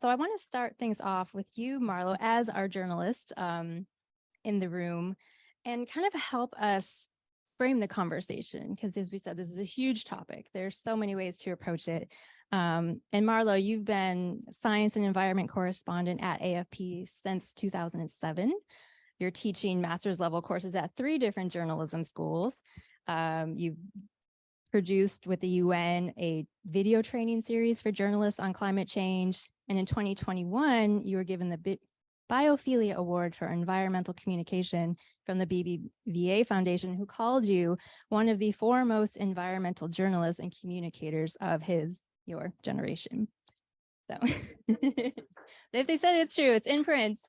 So I want to start things off with you, Marlowe, as our journalist in the room, and kind of help us frame the conversation, because as we said, this is a huge topic. There's so many ways to approach it. And Marlowe, you've been science and environment correspondent at AFP since 2007. You're teaching master's level courses at 3 different journalism schools. You've produced with the UN a video training series for journalists on climate change. And in 2021, you were given the Biophilia Award for Environmental Communication from the BBVA Foundation, who called you one of the foremost environmental journalists and communicators of your generation. So if they said it's true, it's in print.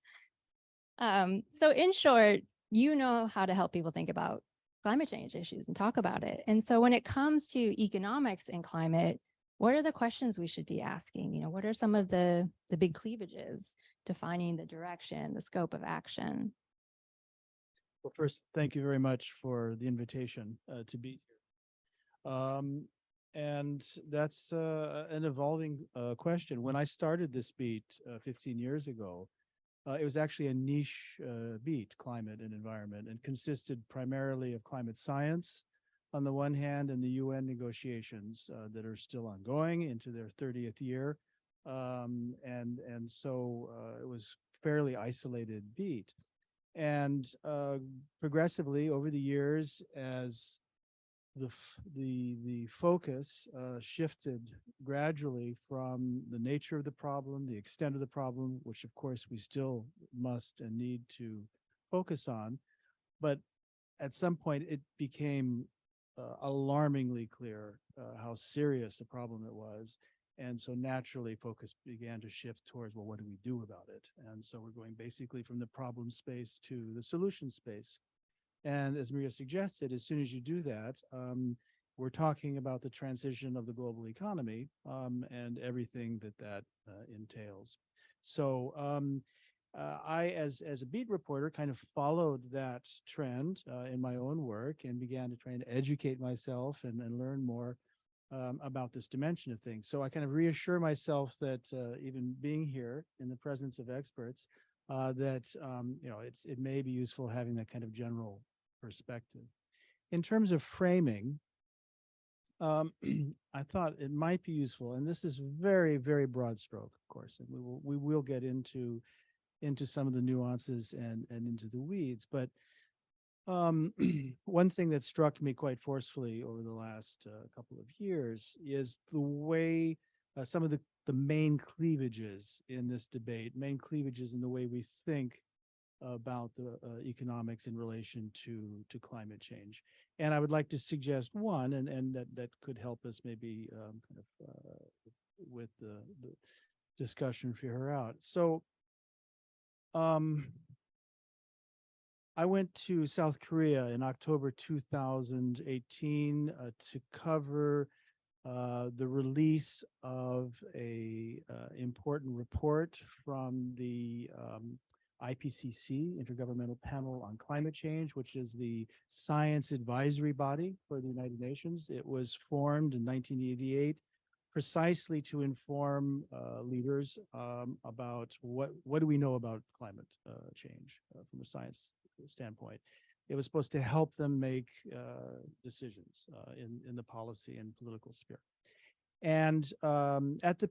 So in short, you know how to help people think about climate change issues and talk about it. And so when it comes to economics and climate, what are the questions we should be asking? You know, what are some of the big cleavages defining the direction, the scope of action? Well, first, thank you very much for the invitation to be here. And that's an evolving question. When I started this beat 15 years ago, it was actually a niche beat, climate and environment, and consisted primarily of climate science on the one hand, and the UN negotiations that are still ongoing into their 30th year. And so it was fairly isolated beat. And progressively over the years, as the focus shifted gradually from the nature of the problem, the extent of the problem, which of course we still must and need to focus on, but at some point it became alarmingly clear how serious a problem it was. And so naturally focus began to shift towards, well, what do we do about it? And so we're going basically from the problem space to the solution space. And as Maria suggested, as soon as you do that, we're talking about the transition of the global economy and everything that entails. So I, as a beat reporter, kind of followed that trend in my own work and began to try and educate myself and learn more about this dimension of things. So I kind of reassure myself that even being here in the presence of experts, that you know, it may be useful having that kind of general perspective. In terms of framing, I thought it might be useful, and this is very, very broad stroke, of course, and we will get into some of the nuances and into the weeds. But one thing that struck me quite forcefully over the last couple of years is the way some of the main cleavages in this debate, main cleavages in the way we think about the economics in relation to climate change. And I would like to suggest one, and that could help us maybe kind of with the discussion, figure her out. So I went to South Korea in October 2018 to cover the release of a important report from the IPCC, Intergovernmental Panel on Climate Change, which is the science advisory body for the United Nations. It was formed in 1988 precisely to inform leaders about what do we know about climate change from a science standpoint. It was supposed to help them make decisions in the policy and political sphere. And at the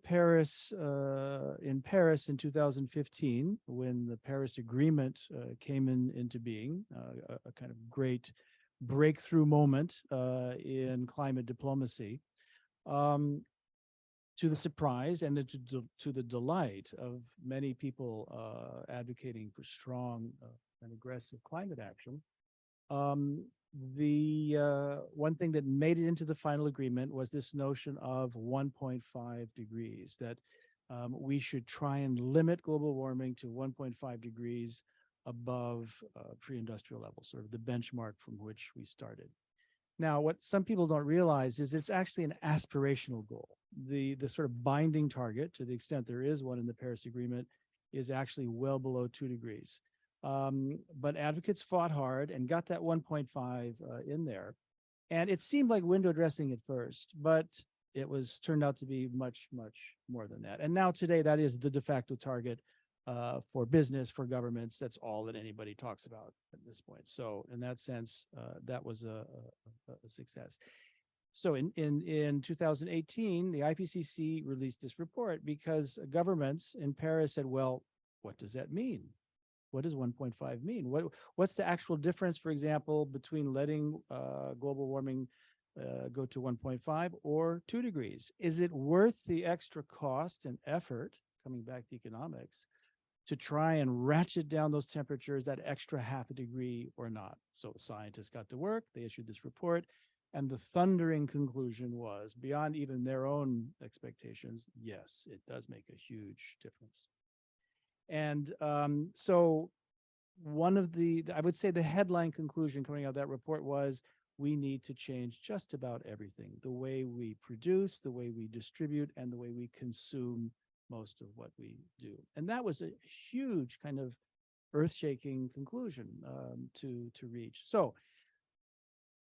in Paris in 2015, when the Paris Agreement came into being, a kind of great breakthrough moment in climate diplomacy, to the surprise and to the delight of many people advocating for strong and aggressive climate action, the one thing that made it into the final agreement was this notion of 1.5 degrees, that we should try and limit global warming to 1.5 degrees above pre-industrial levels, sort of the benchmark from which we started. Now, what some people don't realize is it's actually an aspirational goal. The sort of binding target, to the extent there is one in the Paris Agreement, is actually well below 2 degrees. But advocates fought hard and got that 1.5 in there. And it seemed like window dressing at first, but it was turned out to be much, much more than that. And now today, that is the de facto target for business, for governments. That's all that anybody talks about at this point. So in that sense, that was a success. So in 2018, the IPCC released this report because governments in Paris said, well, what does that mean? What does 1.5 mean? What's the actual difference, for example, between letting global warming go to 1.5 or 2 degrees? Is it worth the extra cost and effort, coming back to economics, to try and ratchet down those temperatures that extra half a degree or not? So scientists got to work, they issued this report, and the thundering conclusion was, beyond even their own expectations, yes, it does make a huge difference. And so one of I would say the headline conclusion coming out of that report was, we need to change just about everything, the way we produce, the way we distribute, and the way we consume most of what we do. And that was a huge kind of earth-shaking conclusion to reach. So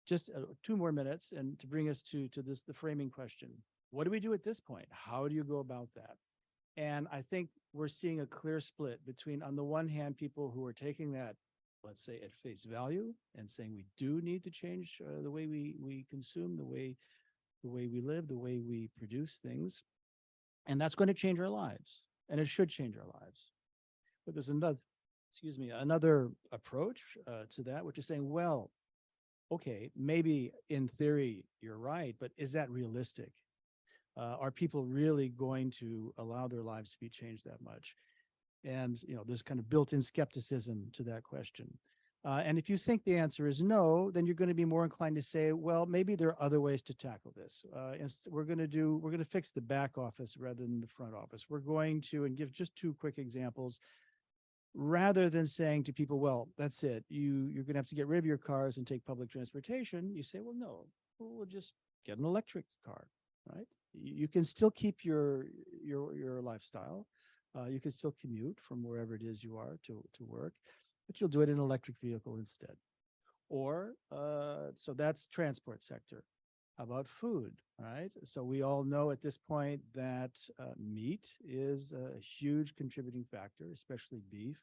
just 2 more minutes, and to bring us to the framing question. What do we do at this point? How do you go about that? And I think we're seeing a clear split between, on the one hand, people who are taking that, let's say, at face value and saying we do need to change the way we consume, the way we live, the way we produce things. And that's going to change our lives, and it should change our lives. But there's another approach to that, which is saying, well, okay, maybe in theory you're right, but is that realistic? Are people really going to allow their lives to be changed that much? And there's kind of built-in skepticism to that question. And if you think the answer is no, then you're going to be more inclined to say, well, maybe there are other ways to tackle this. We're going to fix the back office rather than the front office. We're going to, and give just 2 quick examples, rather than saying to people, well, that's it, you're going to have to get rid of your cars and take public transportation. You say, well, no, we'll just get an electric car, right? You can still keep your lifestyle. You can still commute from wherever it is you are to work, but you'll do it in an electric vehicle instead. Or, so that's transport sector. How about food, right? So we all know at this point that meat is a huge contributing factor, especially beef,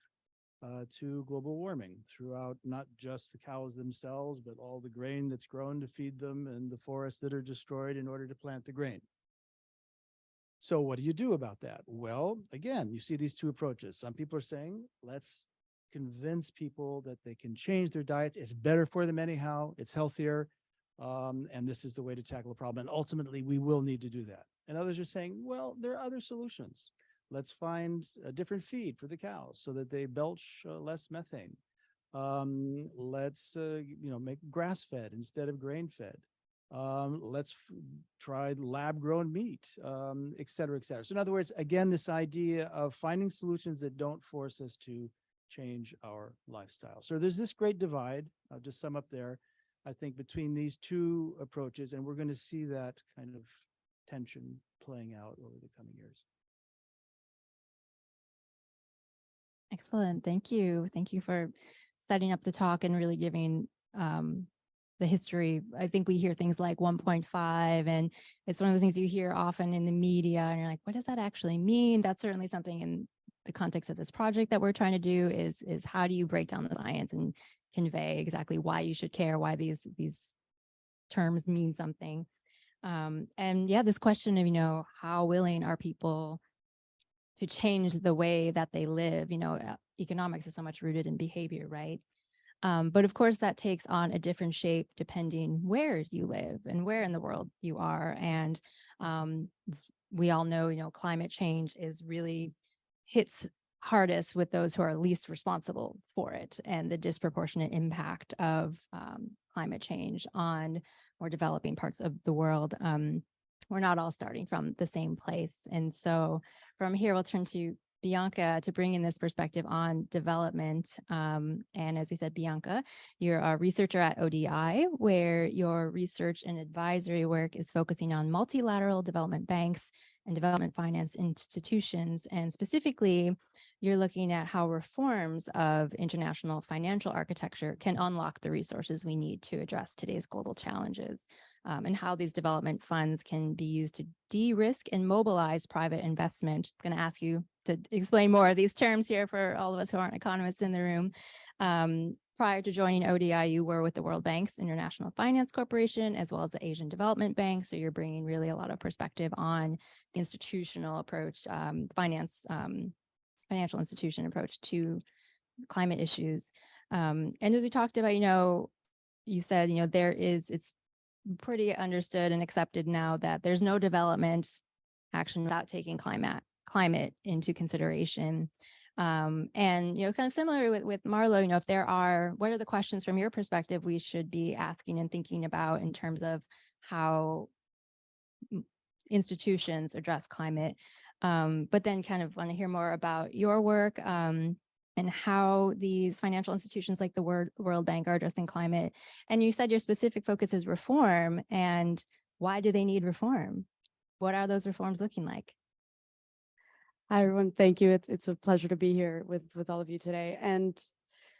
to global warming throughout not just the cows themselves, but all the grain that's grown to feed them and the forests that are destroyed in order to plant the grain. So what do you do about that? Well, again, you see these 2 approaches. Some people are saying, let's convince people that they can change their diets. It's better for them anyhow. It's healthier. And this is the way to tackle the problem. And ultimately, we will need to do that. And others are saying, well, there are other solutions. Let's find a different feed for the cows so that they belch less methane. Let's make grass-fed instead of grain-fed. Let's try lab-grown meat, et cetera, et cetera. So in other words, again, this idea of finding solutions that don't force us to change our lifestyle. So there's this great divide, I'll just sum up there, I think, between these 2 approaches, and we're going to see that kind of tension playing out over the coming years. Excellent. Thank you. Thank you for setting up the talk and really giving the history. I think we hear things like 1.5, and it's one of the things you hear often in the media, and you're like, what does that actually mean? That's certainly something in the context of this project that we're trying to do is how do you break down the science and convey exactly why you should care, why these terms mean something. And yeah, this question of, how willing are people to change the way that they live? Economics is so much rooted in behavior, right? But of course, that takes on a different shape depending where you live and where in the world you are. And we all know, climate change is really hits hardest with those who are least responsible for it, and the disproportionate impact of climate change on more developing parts of the world. We're not all starting from the same place. And so from here, we'll turn to Bianca to bring in this perspective on development. And as we said, Bianca, you're a researcher at ODI, where your research and advisory work is focusing on multilateral development banks and development finance institutions. And specifically, you're looking at how reforms of international financial architecture can unlock the resources we need to address today's global challenges. and how these development funds can be used to de-risk and mobilize private investment. I'm going to ask you to explain more of these terms here for all of us who aren't economists in the room. Prior to joining ODI, you were with the World Bank's International Finance Corporation, as well as the Asian Development Bank. So you're bringing really a lot of perspective on the institutional approach, financial institution approach to climate issues. And as we talked about, you said, it's pretty understood and accepted now that there's no development action without taking climate into consideration. And, kind of similar with Marlowe, what are the questions from your perspective we should be asking and thinking about in terms of how institutions address climate? But then kind of want to hear more about your work and how these financial institutions like the World Bank are addressing climate. And you said your specific focus is reform. And why do they need reform? What are those reforms looking like? Hi, everyone. Thank you. It's a pleasure to be here with all of you today. And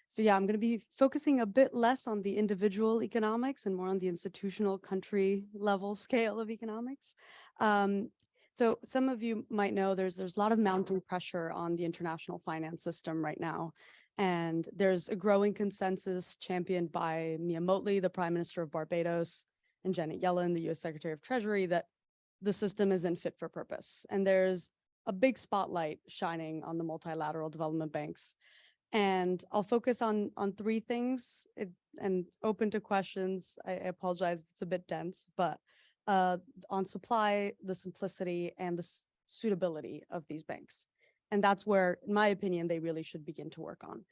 so, yeah, I'm going to be focusing a bit less on the individual economics and more on the institutional country level scale of economics. So some of you might know there's a lot of mounting pressure on the international finance system right now. And there's a growing consensus championed by Mia Mottley, the Prime Minister of Barbados, and Janet Yellen, the US Secretary of Treasury, that the system isn't fit for purpose. And there's a big spotlight shining on the multilateral development banks. And I'll focus on three things and open to questions. I apologize if it's a bit dense, but on supply, the simplicity, and the suitability of these banks. And that's where, in my opinion, they really should begin to work on.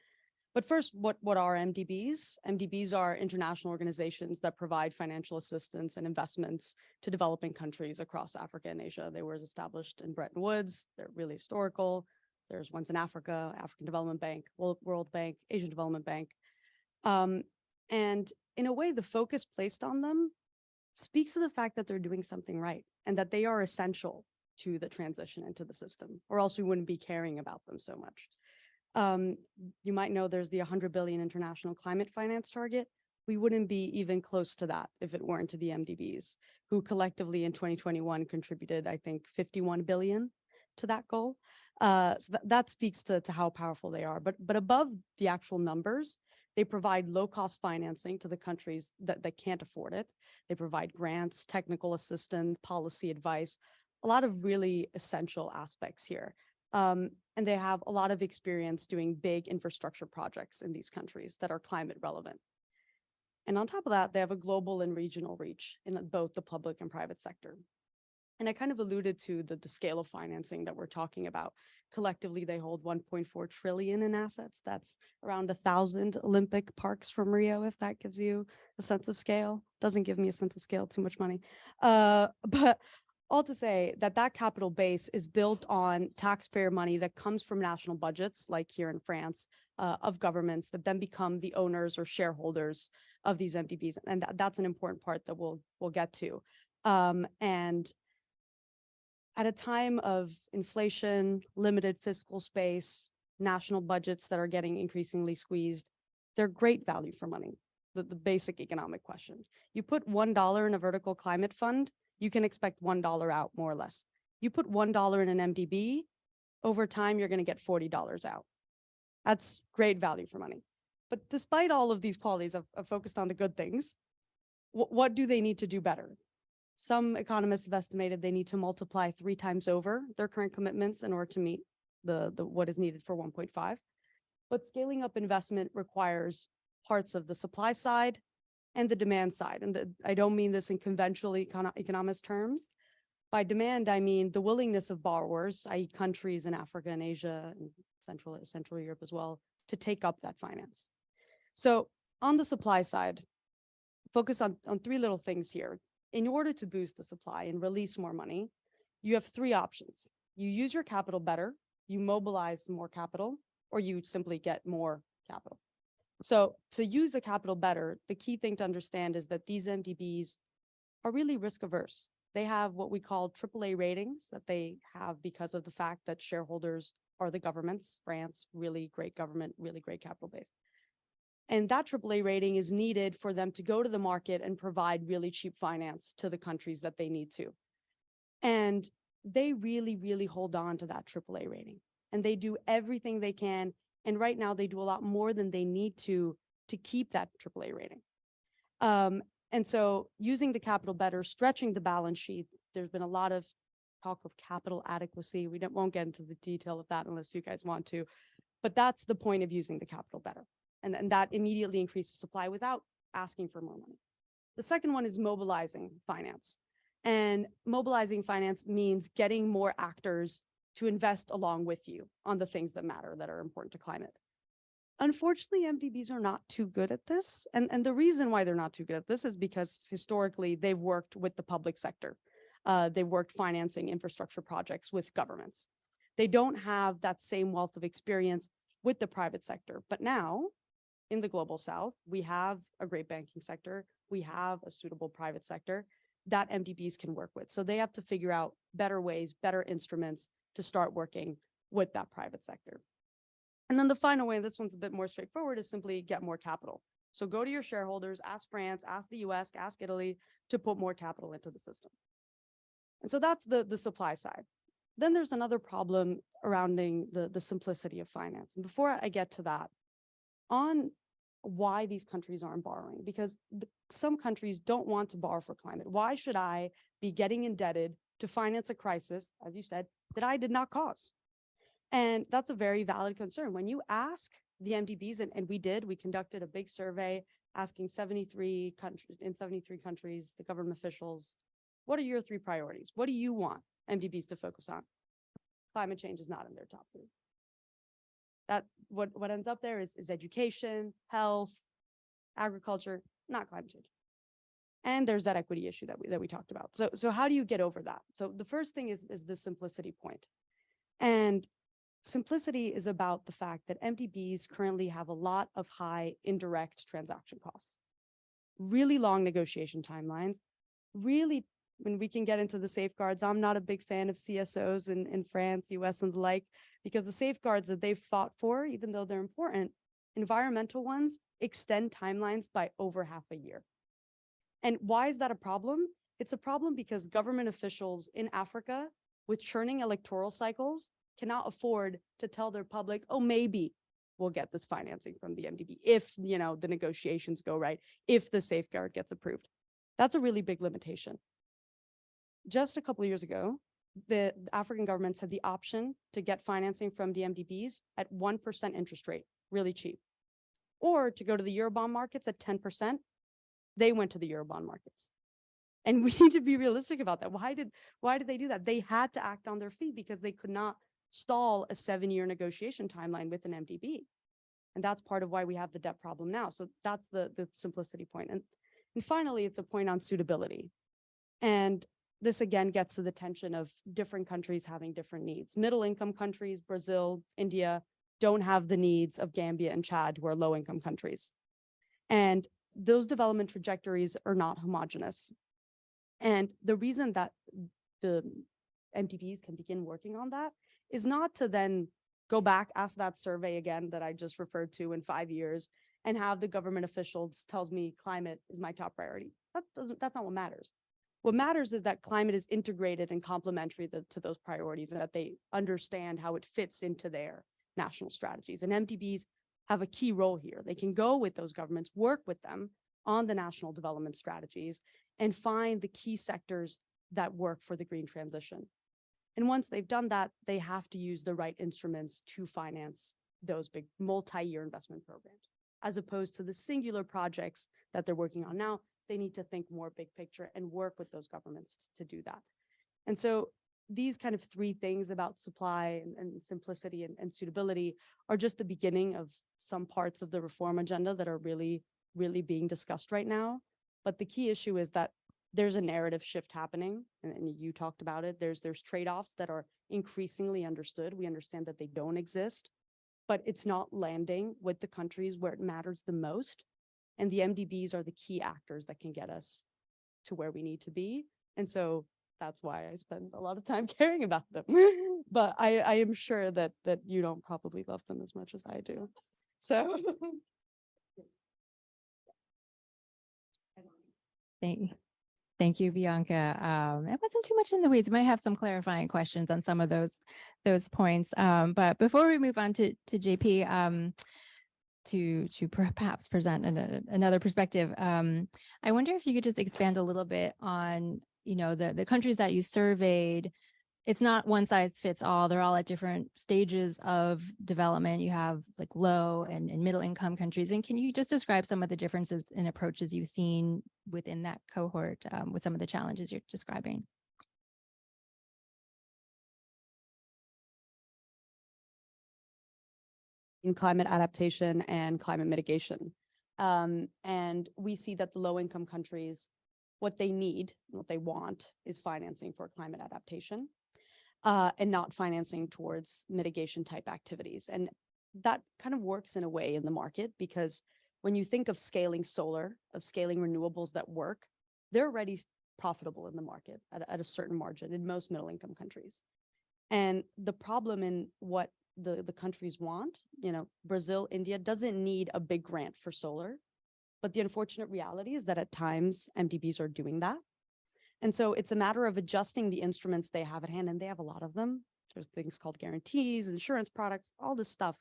But first, what are MDBs? MDBs are international organizations that provide financial assistance and investments to developing countries across Africa and Asia. They were established in Bretton Woods. They're really historical. There's ones in Africa, African Development Bank, World Bank, Asian Development Bank. And in a way, the focus placed on them speaks to the fact that they're doing something right and that they are essential to the transition into the system, or else we wouldn't be caring about them so much. You might know there's the 100 billion international climate finance target. We wouldn't be even close to that if it weren't to the MDBs, who collectively in 2021 contributed, I think, 51 billion to that goal. So that speaks to how powerful they are. But above the actual numbers, they provide low-cost financing to the countries that can't afford it. They provide grants, technical assistance, policy advice, a lot of really essential aspects here. And they have a lot of experience doing big infrastructure projects in these countries that are climate relevant. And on top of that, they have a global and regional reach in both the public and private sector. And I kind of alluded to the scale of financing that we're talking about. Collectively, they hold 1.4 trillion in assets. That's around 1,000 Olympic parks from Rio, if that gives you a sense of scale. Doesn't give me a sense of scale, too much money. But all to say that capital base is built on taxpayer money that comes from national budgets, like here in France, of governments that then become the owners or shareholders of these MDBs. And that's an important part that we'll get to. And at a time of inflation, limited fiscal space, national budgets that are getting increasingly squeezed, they're great value for money, the basic economic question. You put $1 in a vertical climate fund, you can expect $1 out, more or less. You put $1 in an MDB, over time, you're going to get $40 out. That's great value for money. But despite all of these qualities, I've focused on the good things. What do they need to do better? Some economists have estimated they need to multiply 3 times over their current commitments in order to meet the what is needed for 1.5. But scaling up investment requires parts of the supply side and the demand side. And I don't mean this in conventional economist terms. By demand, I mean the willingness of borrowers, i.e. countries in Africa and Asia and Central Europe as well, to take up that finance. So on the supply side, focus on 3 little things here. In order to boost the supply and release more money, you have 3 options. You use your capital better, you mobilize more capital, or you simply get more capital. So to use the capital better, the key thing to understand is that these MDBs are really risk averse. They have what we call AAA ratings that they have because of the fact that shareholders are the governments. France, really great government, really great capital base. And that AAA rating is needed for them to go to the market and provide really cheap finance to the countries that they need to. And they really, really hold on to that AAA rating. And they do everything they can. And right now they do a lot more than they need to keep that AAA rating. And so using the capital better, stretching the balance sheet, there's been a lot of talk of capital adequacy. We won't get into the detail of that unless you guys want to, but that's the point of using the capital better. And that immediately increases supply without asking for more money. The second one is mobilizing finance. And mobilizing finance means getting more actors to invest along with you on the things that matter, that are important to climate. Unfortunately, MDBs are not too good at this. And the reason why they're not too good at this is because historically they've worked with the public sector. They've worked financing infrastructure projects with governments. They don't have that same wealth of experience with the private sector. But now, in the global south, we have a great banking sector. We have a suitable private sector that MDBs can work with. So they have to figure out better ways, better instruments to start working with that private sector. And then the final way, and this one's a bit more straightforward, is simply get more capital. So go to your shareholders, ask France, ask the US, ask Italy to put more capital into the system. And so that's the supply side. Then there's another problem surrounding the simplicity of finance. And before I get to that, on why these countries aren't borrowing, because some countries don't want to borrow for climate. Why should I be getting indebted to finance a crisis, as you said, that I did not cause? And that's a very valid concern. When you ask the MDBs, and we conducted a big survey asking 73 countries, the government officials, what are your 3 priorities? What do you want MDBs to focus on? Climate change is not in their top 3. That what ends up there is education, health, agriculture, not climate change. And there's that equity issue that we talked about. So how do you get over that? So the first thing is the simplicity point. And simplicity is about the fact that MDBs currently have a lot of high indirect transaction costs, really long negotiation timelines, really, when we can get into the safeguards, I'm not a big fan of CSOs in France, US, and the like, because the safeguards that they've fought for, even though they're important, environmental ones extend timelines by over half a year. And why is that a problem? It's a problem because government officials in Africa with churning electoral cycles cannot afford to tell their public, oh, maybe we'll get this financing from the MDB if, the negotiations go right, if the safeguard gets approved. That's a really big limitation. Just a couple of years ago, the African governments had the option to get financing from the MDBs at 1% interest rate, really cheap, or to go to the Eurobond markets at 10%. They went to the Eurobond markets. And we need to be realistic about that. Why did they do that? They had to act on their feet because they could not stall a 7-year negotiation timeline with an MDB. And that's part of why we have the debt problem now. So that's the simplicity point. And finally, it's a point on suitability. And this again gets to the tension of different countries having different needs. Middle income countries, Brazil, India, don't have the needs of Gambia and Chad, who are low income countries. And those development trajectories are not homogeneous. And the reason that the MDBs can begin working on that is not to then go back, ask that survey again that I just referred to in 5 years, and have the government officials tells me climate is my top priority. That's not what matters. What matters is that climate is integrated and complementary to those priorities, and that they understand how it fits into their national strategies. And MDBs have a key role here. They can go with those governments, work with them on the national development strategies, and find the key sectors that work for the green transition. And once they've done that, they have to use the right instruments to finance those big multi-year investment programs, as opposed to the singular projects that they're working on now. They need to think more big picture and work with those governments to do that. And so these kind of 3 things about supply and simplicity and suitability are just the beginning of some parts of the reform agenda that are really, really being discussed right now. But the key issue is that there's a narrative shift happening, and you talked about it. There's trade-offs that are increasingly understood. We understand that they don't exist, but it's not landing with the countries where it matters the most. And the MDBs are the key actors that can get us to where we need to be. And so that's why I spend a lot of time caring about them. But I am sure that you don't probably love them as much as I do. So Thank you, Bianca. It wasn't too much in the weeds. We might have some clarifying questions on some of those points. But before we move on to JP, to perhaps present another perspective, I wonder if you could just expand a little bit on, the countries that you surveyed. It's not one size fits all. They're all at different stages of development. You have like low and middle income countries. And can you just describe some of the differences in approaches you've seen within that cohort with some of the challenges you're describing? In climate adaptation and climate mitigation. And we see that the low income countries, what they need, what they want is financing for climate adaptation. And not financing towards mitigation type activities. And that kind of works in a way in the market, because when you think of scaling solar, of scaling renewables that work, they're already profitable in the market at a certain margin in most middle income countries. And the problem in what the countries want, Brazil, India doesn't need a big grant for solar. But the unfortunate reality is that at times MDBs are doing that. And so it's a matter of adjusting the instruments they have at hand, and they have a lot of them. There's things called guarantees, insurance products, all this stuff.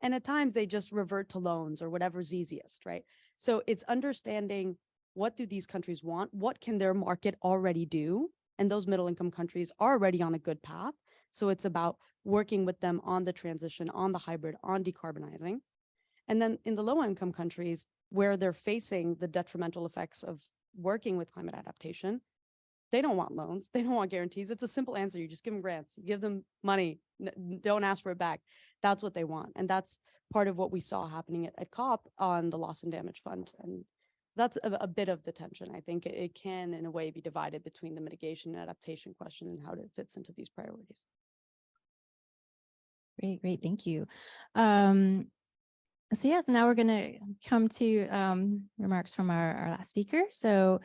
And at times they just revert to loans or whatever's easiest, right? So it's understanding, what do these countries want? What can their market already do? And those middle income countries are already on a good path. So it's about working with them on the transition, on the hybrid, on decarbonizing. And then in the low income countries, where they're facing the detrimental effects of working with climate adaptation, they don't want loans. They don't want guarantees. It's a simple answer. You just give them grants, you give them money, don't ask for it back. That's what they want. And that's part of what we saw happening at COP on the loss and damage fund. And that's a bit of the tension. I think it can, in a way, be divided between the mitigation and adaptation question and how it fits into these priorities. Great. Thank you. So now we're going to come to remarks from our last speaker. So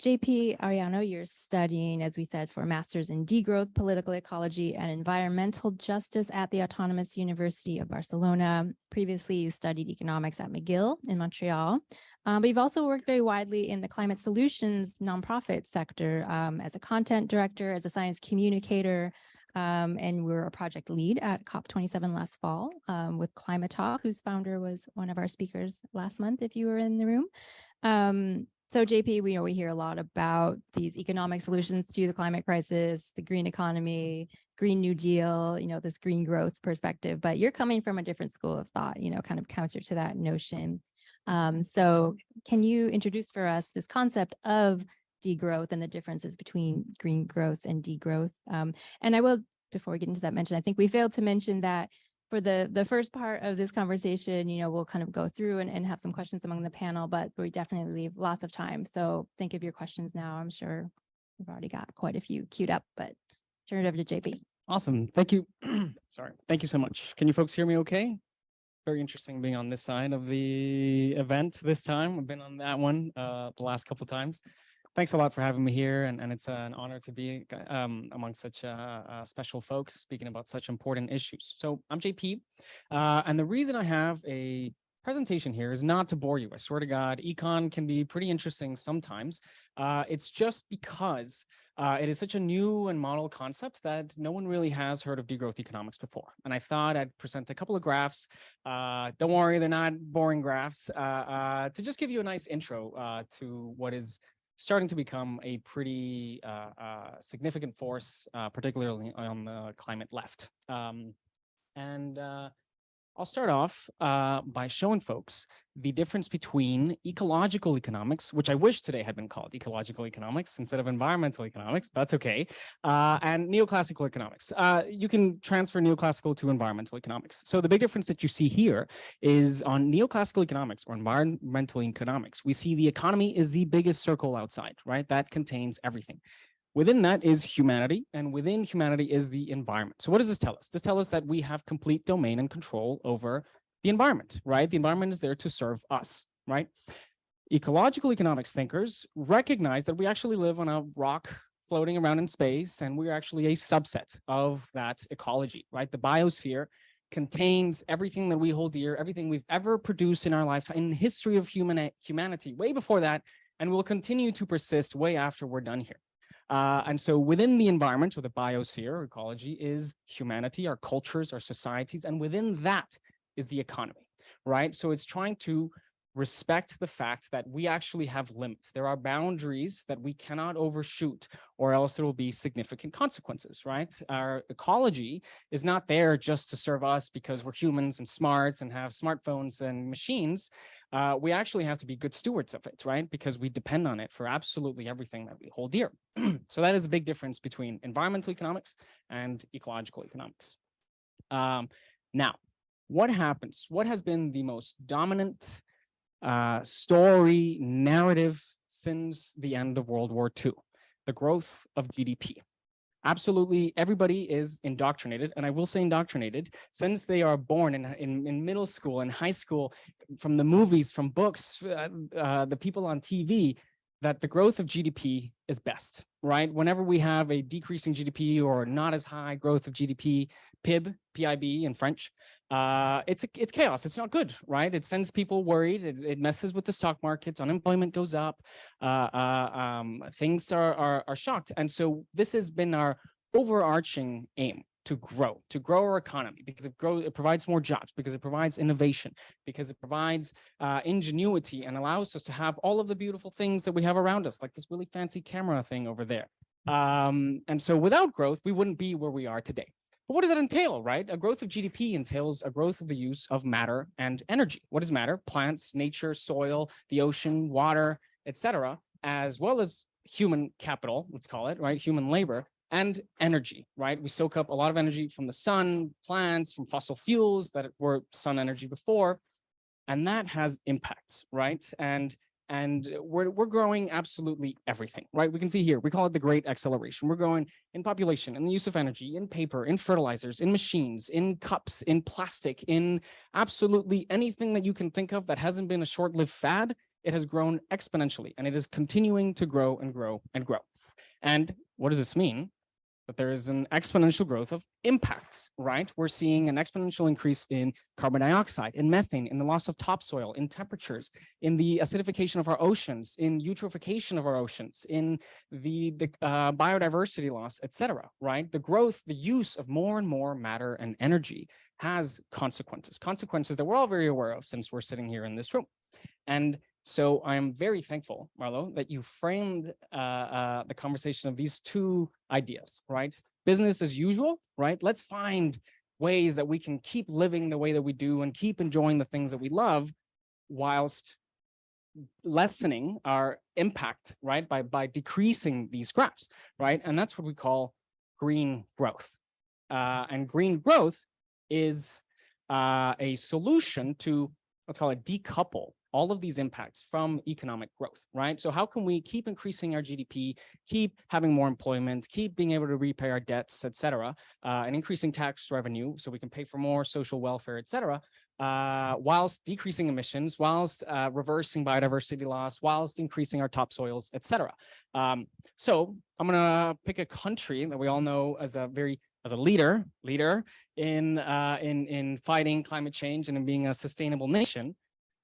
JP Arellano, you're studying, as we said, for a master's in degrowth, political ecology, and environmental justice at the Autonomous University of Barcelona. Previously, you studied economics at McGill in Montreal, but you've also worked very widely in the climate solutions nonprofit sector as a content director, as a science communicator, and we're a project lead at COP27 last fall with Climate Talk, whose founder was one of our speakers last month, if you were in the room. So JP, we hear a lot about these economic solutions to the climate crisis, the green economy, Green New Deal, this green growth perspective, but you're coming from a different school of thought, kind of counter to that notion. So can you introduce for us this concept of degrowth and the differences between green growth and degrowth? And I will, before we get into that, mention, I think we failed to mention that for the first part of this conversation, we'll kind of go through and have some questions among the panel, but we definitely leave lots of time. So think of your questions now. I'm sure we've already got quite a few queued up, but turn it over to JP. Awesome. Thank you. Sorry. Thank you so much. Can you folks hear me okay? Very interesting being on this side of the event this time. I've been on that one the last couple of times. Thanks a lot for having me here, and it's an honor to be among such special folks speaking about such important issues. So I'm JP, and the reason I have a presentation here is not to bore you. I swear to God, econ can be pretty interesting sometimes. It's just because it is such a new and model concept that no one really has heard of degrowth economics before. And I thought I'd present a couple of graphs. Don't worry, they're not boring graphs, to just give you a nice intro to what is starting to become a pretty significant force, particularly on the climate left. I'll start off by showing folks the difference between ecological economics, which I wish today had been called ecological economics instead of environmental economics, but that's okay, and neoclassical economics. You can transfer neoclassical to environmental economics. So the big difference that you see here is on neoclassical economics or environmental economics, we see the economy is the biggest circle outside, right? That contains everything. Within that is humanity, and within humanity is the environment. So what does this tell us? This tells us that we have complete domain and control over the environment, right? The environment is there to serve us, right? Ecological economics thinkers recognize that we actually live on a rock floating around in space, and we're actually a subset of that ecology, right? The biosphere contains everything that we hold dear, everything we've ever produced in our lifetime, in the history of humanity. Way before that, and will continue to persist way after we're done here. And so within the environment, or the biosphere, or ecology, is humanity, our cultures, our societies, and within that is the economy, right? So it's trying to respect the fact that we actually have limits. There are boundaries that we cannot overshoot, or else there will be significant consequences, right? Our ecology is not there just to serve us because we're humans and smarts and have smartphones and machines. We actually have to be good stewards of it, right? Because we depend on it for absolutely everything that we hold dear. So that is a big difference between environmental economics and ecological economics. Now, what happens? What has been the most dominant story narrative since the end of World War II? The growth of GDP. Absolutely everybody is indoctrinated, and I will say indoctrinated, since they are born in middle school and high school, from the movies, from books, the people on TV, that the growth of GDP is best, right? Whenever we have a decreasing GDP or not as high growth of GDP, PIB, P-I-B in French, it's chaos. It's not good, right? It sends people worried. It messes with the stock markets. Unemployment goes up. Things are shocked. And so this has been our overarching aim, to grow our economy, because it provides more jobs, because it provides innovation, because it provides ingenuity and allows us to have all of the beautiful things that we have around us, like this really fancy camera thing over there. And so without growth, we wouldn't be where we are today. But what does that entail, right? A growth of GDP entails a growth of the use of matter and energy. What is matter? Plants, nature, soil, the ocean, water, etc., as well as human capital, let's call it, right? Human labor, and energy, right? We soak up a lot of energy from the sun, plants, from fossil fuels that were sun energy before, and that has impacts, right? And we're growing absolutely everything, right? We can see here, we call it the great acceleration. We're growing in population, in the use of energy, in paper, in fertilizers, in machines, in cups, in plastic, in absolutely anything that you can think of that hasn't been a short-lived fad. It has grown exponentially, and it is continuing to grow and grow and grow. And what does this mean? That there is an exponential growth of impacts, right? We're seeing an exponential increase in carbon dioxide, in methane, in the loss of topsoil, in temperatures, in the acidification of our oceans, in eutrophication of our oceans, in the biodiversity loss, etc., right? The growth, the use of more and more matter and energy has consequences that we're all very aware of since we're sitting here in this room. And so I'm very thankful, Marlowe, that you framed the conversation of these two ideas, right? Business as usual, right? Let's find ways that we can keep living the way that we do and keep enjoying the things that we love whilst lessening our impact, right? By decreasing these graphs, right? And that's what we call green growth. And green growth is a solution to, let's call it, decouple all of these impacts from economic growth, right? So how can we keep increasing our GDP, keep having more employment, keep being able to repay our debts, et cetera, and increasing tax revenue so we can pay for more social welfare, et cetera, whilst decreasing emissions, whilst reversing biodiversity loss, whilst increasing our topsoils, et cetera. So I'm gonna pick a country that we all know as a leader in fighting climate change and in being a sustainable nation.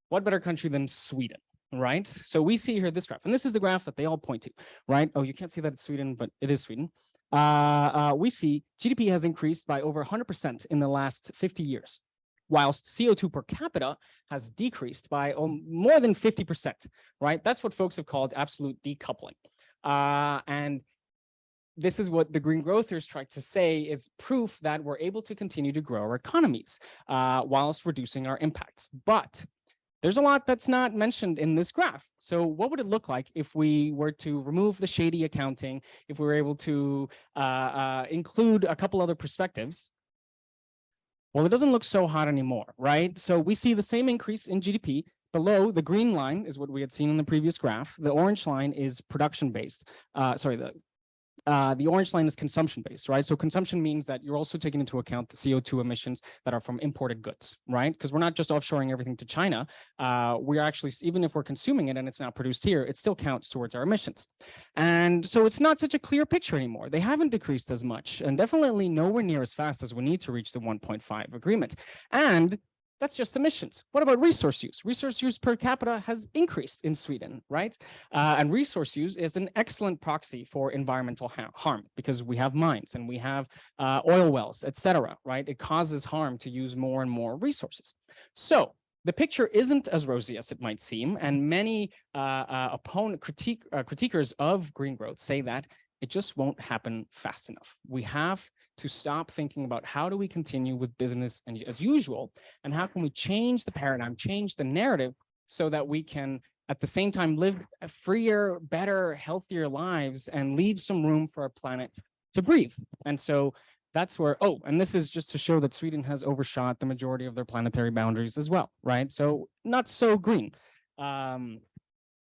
What better country than Sweden, right? So we see here this graph, and this is the graph that they all point to, right? Oh, you can't see that it's Sweden, but it is Sweden. We see GDP has increased by over 100% in the last 50 years, whilst CO2 per capita has decreased by more than 50%, right? That's what folks have called absolute decoupling. And this is what the green growthers try to say is proof that we're able to continue to grow our economies whilst reducing our impacts. But there's a lot that's not mentioned in this graph. So what would it look like if we were to remove the shady accounting, if we were able to include a couple other perspectives? Well, it doesn't look so hot anymore, right? So we see the same increase in GDP. Below, the green line is what we had seen in the previous graph. The orange line is production-based. The orange line is consumption-based, right? So consumption means that you're also taking into account the CO2 emissions that are from imported goods, right? Because we're not just offshoring everything to China. We're actually, even if we're consuming it and it's not produced here, it still counts towards our emissions. And so it's not such a clear picture anymore. They haven't decreased as much, and definitely nowhere near as fast as we need to reach the 1.5 agreement. And That's just emissions. What about resource use? Resource use per capita has increased in Sweden, right? And resource use is an excellent proxy for environmental harm because we have mines and we have oil wells, etc. Right? It causes harm to use more and more resources. So the picture isn't as rosy as it might seem, and many critiquers of green growth say that it just won't happen fast enough. We have to stop thinking about how do we continue with business and as usual, and how can we change the paradigm, change the narrative so that we can at the same time live freer, better, healthier lives and leave some room for our planet to breathe. And so that's where, oh, and this is just to show that Sweden has overshot the majority of their planetary boundaries as well, right? So not so green.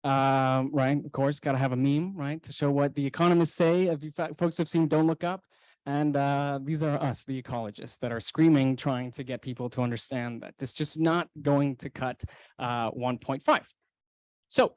Right, of course, got to have a meme, right, to show what the economists say. If you folks have seen Don't Look Up, and these are us, the ecologists, that are screaming, trying to get people to understand that this just not going to cut 1.5. So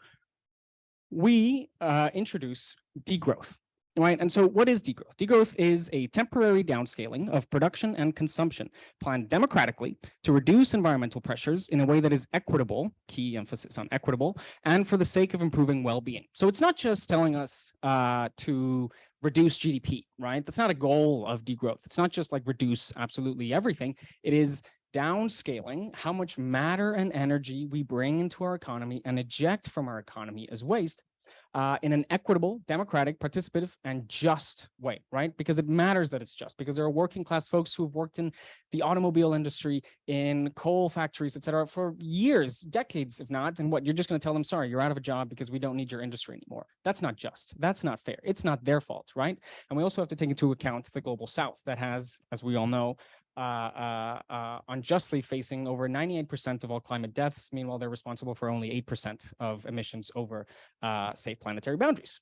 we introduce degrowth. Right. And so what is degrowth? Degrowth is a temporary downscaling of production and consumption planned democratically to reduce environmental pressures in a way that is equitable, key emphasis on equitable, and for the sake of improving well-being. So it's not just telling us to reduce GDP, right? That's not a goal of degrowth. It's not just like reduce absolutely everything. It is downscaling how much matter and energy we bring into our economy and eject from our economy as waste in an equitable, democratic, participative, and just way, right? Because it matters that it's just, because there are working class folks who have worked in the automobile industry, in coal factories, et cetera, for years, decades, if not, and what, you're just gonna tell them, sorry, you're out of a job because we don't need your industry anymore. That's not just, that's not fair. It's not their fault, right? And we also have to take into account the global South that has, as we all know, unjustly facing over 98% of all climate deaths. Meanwhile, they're responsible for only 8% of emissions over, say, planetary boundaries.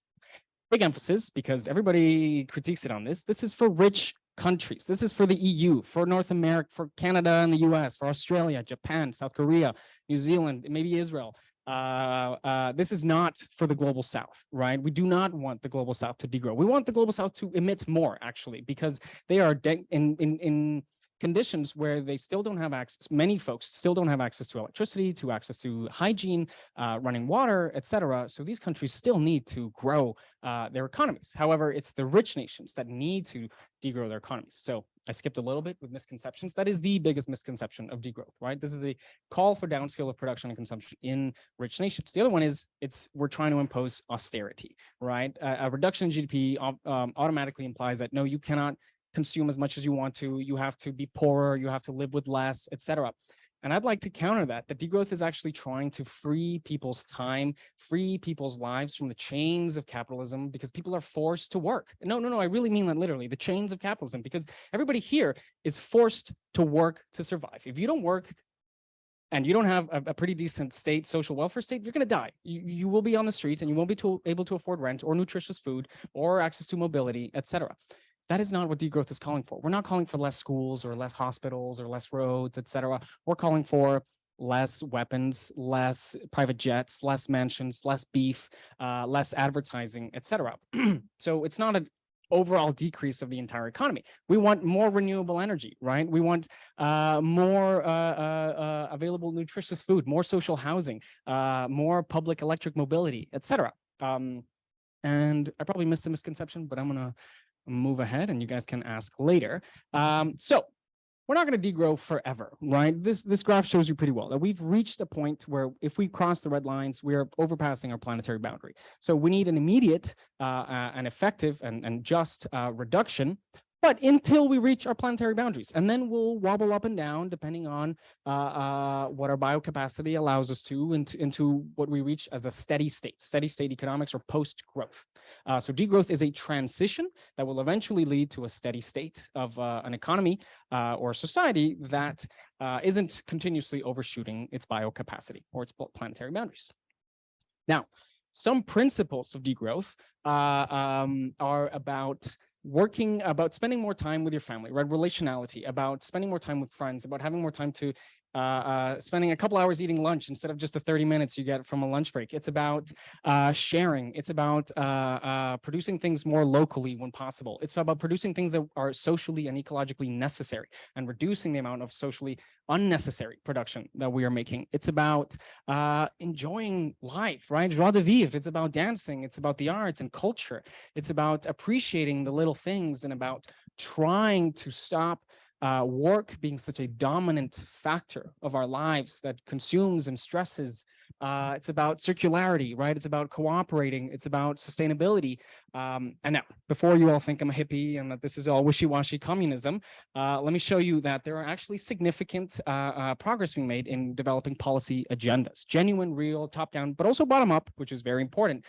Big emphasis, because everybody critiques it on this. This is for rich countries. This is for the EU, for North America, for Canada and the US, for Australia, Japan, South Korea, New Zealand, maybe Israel. This is not for the global South, right? We do not want the global South to degrow. We want the global South to emit more, actually, because they are in conditions where they still don't have access, many folks still don't have access to electricity, to access to hygiene, running water, etc. So these countries still need to grow their economies. However, it's the rich nations that need to degrow their economies. So I skipped a little bit with misconceptions. That is the biggest misconception of degrowth, right? This is a call for downscale of production and consumption in rich nations. The other one is we're trying to impose austerity, right? A reduction in GDP automatically implies that no, you cannot consume as much as you want to, you have to be poorer, you have to live with less, etc. And I'd like to counter that. The degrowth is actually trying to free people's time, free people's lives from the chains of capitalism, because people are forced to work. No, I really mean that literally, the chains of capitalism, because everybody here is forced to work to survive. If you don't work and you don't have a pretty decent state, social welfare state, you're gonna die. You will be on the street and you won't be able to afford rent or nutritious food or access to mobility, etc. That is not what degrowth is calling for. We're not calling for less schools or less hospitals or less roads, et cetera. We're calling for less weapons, less private jets, less mansions, less beef, less advertising, et cetera. So it's not an overall decrease of the entire economy. We want more renewable energy, right? We want more available nutritious food, more social housing, more public electric mobility, et cetera. And I probably missed a misconception, but I'm gonna move ahead and you guys can ask later. So we're not going to degrow forever, right? This graph shows you pretty well that we've reached a point where if we cross the red lines, we're overpassing our planetary boundary. So we need an immediate and effective and just reduction, but until we reach our planetary boundaries, and then we'll wobble up and down depending on what our biocapacity allows us to into what we reach as a steady state economics or post-growth. So degrowth is a transition that will eventually lead to a steady state of an economy or society that isn't continuously overshooting its biocapacity or its planetary boundaries. Now, some principles of degrowth are about spending more time with your family, right? Relationality, about spending more time with friends, about having more time to spending a couple hours eating lunch instead of just the 30 minutes you get from a lunch break. It's about sharing. It's about producing things more locally when possible. It's about producing things that are socially and ecologically necessary and reducing the amount of socially unnecessary production that we are making. It's about enjoying life, right? Joie de vivre. It's about dancing. It's about the arts and culture. It's about appreciating the little things and about trying to stop work being such a dominant factor of our lives that consumes and stresses. It's about circularity, right? It's about cooperating. It's about sustainability. And now, before you all think I'm a hippie and that this is all wishy-washy communism, let me show you that there are actually significant progress being made in developing policy agendas, genuine, real, top-down, but also bottom-up, which is very important.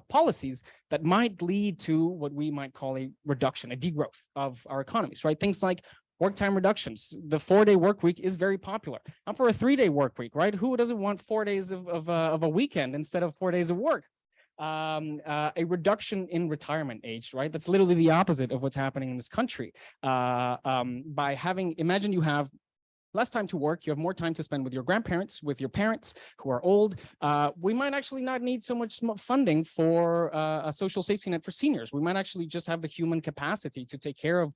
Policies that might lead to what we might call a reduction, a degrowth of our economies, right? Things like work time reductions. The 4-day work week is very popular. I'm for a 3-day work week, right? Who doesn't want 4 days of a weekend instead of 4 days of work? A reduction in retirement age, right? That's literally the opposite of what's happening in this country. By having, imagine you have less time to work, you have more time to spend with your grandparents, with your parents who are old. We might actually not need so much funding for a social safety net for seniors. We might actually just have the human capacity to take care of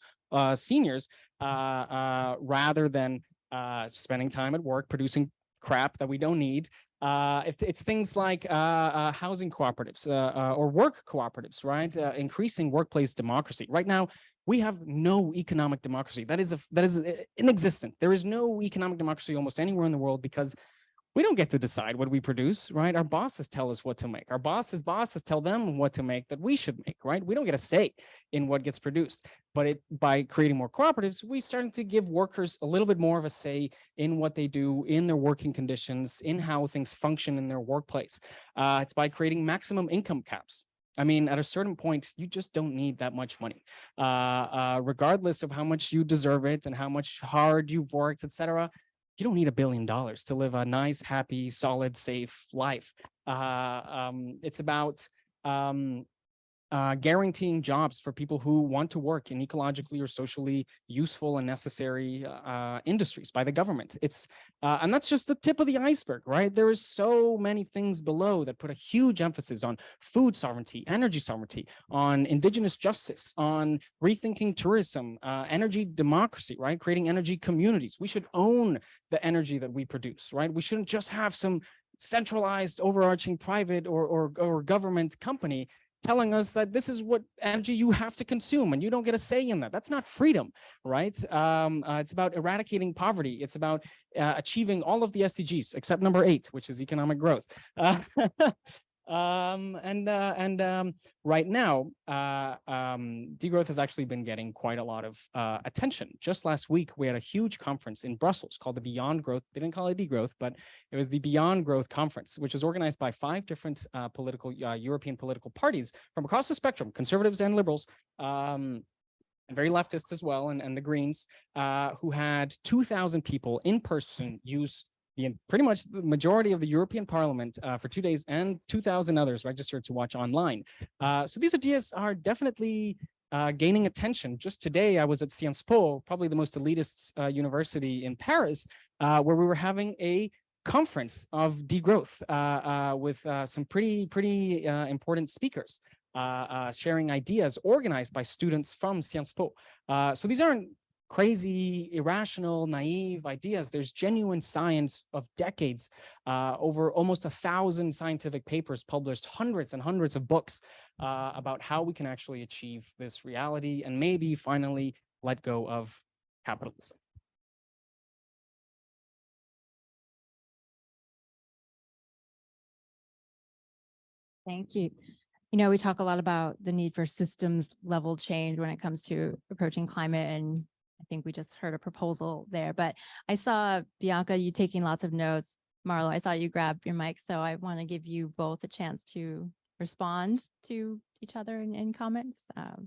seniors rather than spending time at work producing crap that we don't need. It's things like housing cooperatives or work cooperatives, right? Increasing workplace democracy. Right now, we have no economic democracy. That is inexistent. There is no economic democracy almost anywhere in the world because we don't get to decide what we produce, right? Our bosses tell us what to make. Our bosses tell them what to make that we should make, right? We don't get a say in what gets produced. But by creating more cooperatives, we starting to give workers a little bit more of a say in what they do, in their working conditions, in how things function in their workplace. It's by creating maximum income caps. I mean, at a certain point, you just don't need that much money, regardless of how much you deserve it and how much hard you've worked, etc. You don't need $1 billion to live a nice, happy, solid, safe life. It's about guaranteeing jobs for people who want to work in ecologically or socially useful and necessary industries by the government. And that's just the tip of the iceberg, right? There is so many things below that put a huge emphasis on food sovereignty, energy sovereignty, on indigenous justice, on rethinking tourism, energy democracy, right? Creating energy communities. We should own the energy that we produce, right? We shouldn't just have some centralized, overarching private or government company telling us that this is what energy you have to consume and you don't get a say in that. That's not freedom, right? It's about eradicating poverty. It's about achieving all of the SDGs except number 8, which is economic growth. Right now, degrowth has actually been getting quite a lot of attention. Just last week, we had a huge conference in Brussels called the Beyond Growth. They didn't call it degrowth, but it was the Beyond Growth Conference, which was organized by 5 different European political parties from across the spectrum, conservatives and liberals, and very leftists as well, and the Greens, who had 2,000 people in person use pretty much the majority of the European Parliament for 2 days, and 2,000 others registered to watch online. So these ideas are definitely gaining attention. Just today, I was at Sciences Po, probably the most elitist university in Paris, where we were having a conference of degrowth with some pretty important speakers. Sharing ideas organized by students from Sciences Po. So these aren't crazy, irrational, naive ideas. There's genuine science of decades, over almost 1,000 scientific papers published, hundreds and hundreds of books about how we can actually achieve this reality and maybe finally let go of capitalism. Thank you. You know, we talk a lot about the need for systems level change when it comes to approaching climate, and I think we just heard a proposal there. But I saw, Bianca, you taking lots of notes. Marlo, I saw you grab your mic, so I want to give you both a chance to respond to each other in comments. That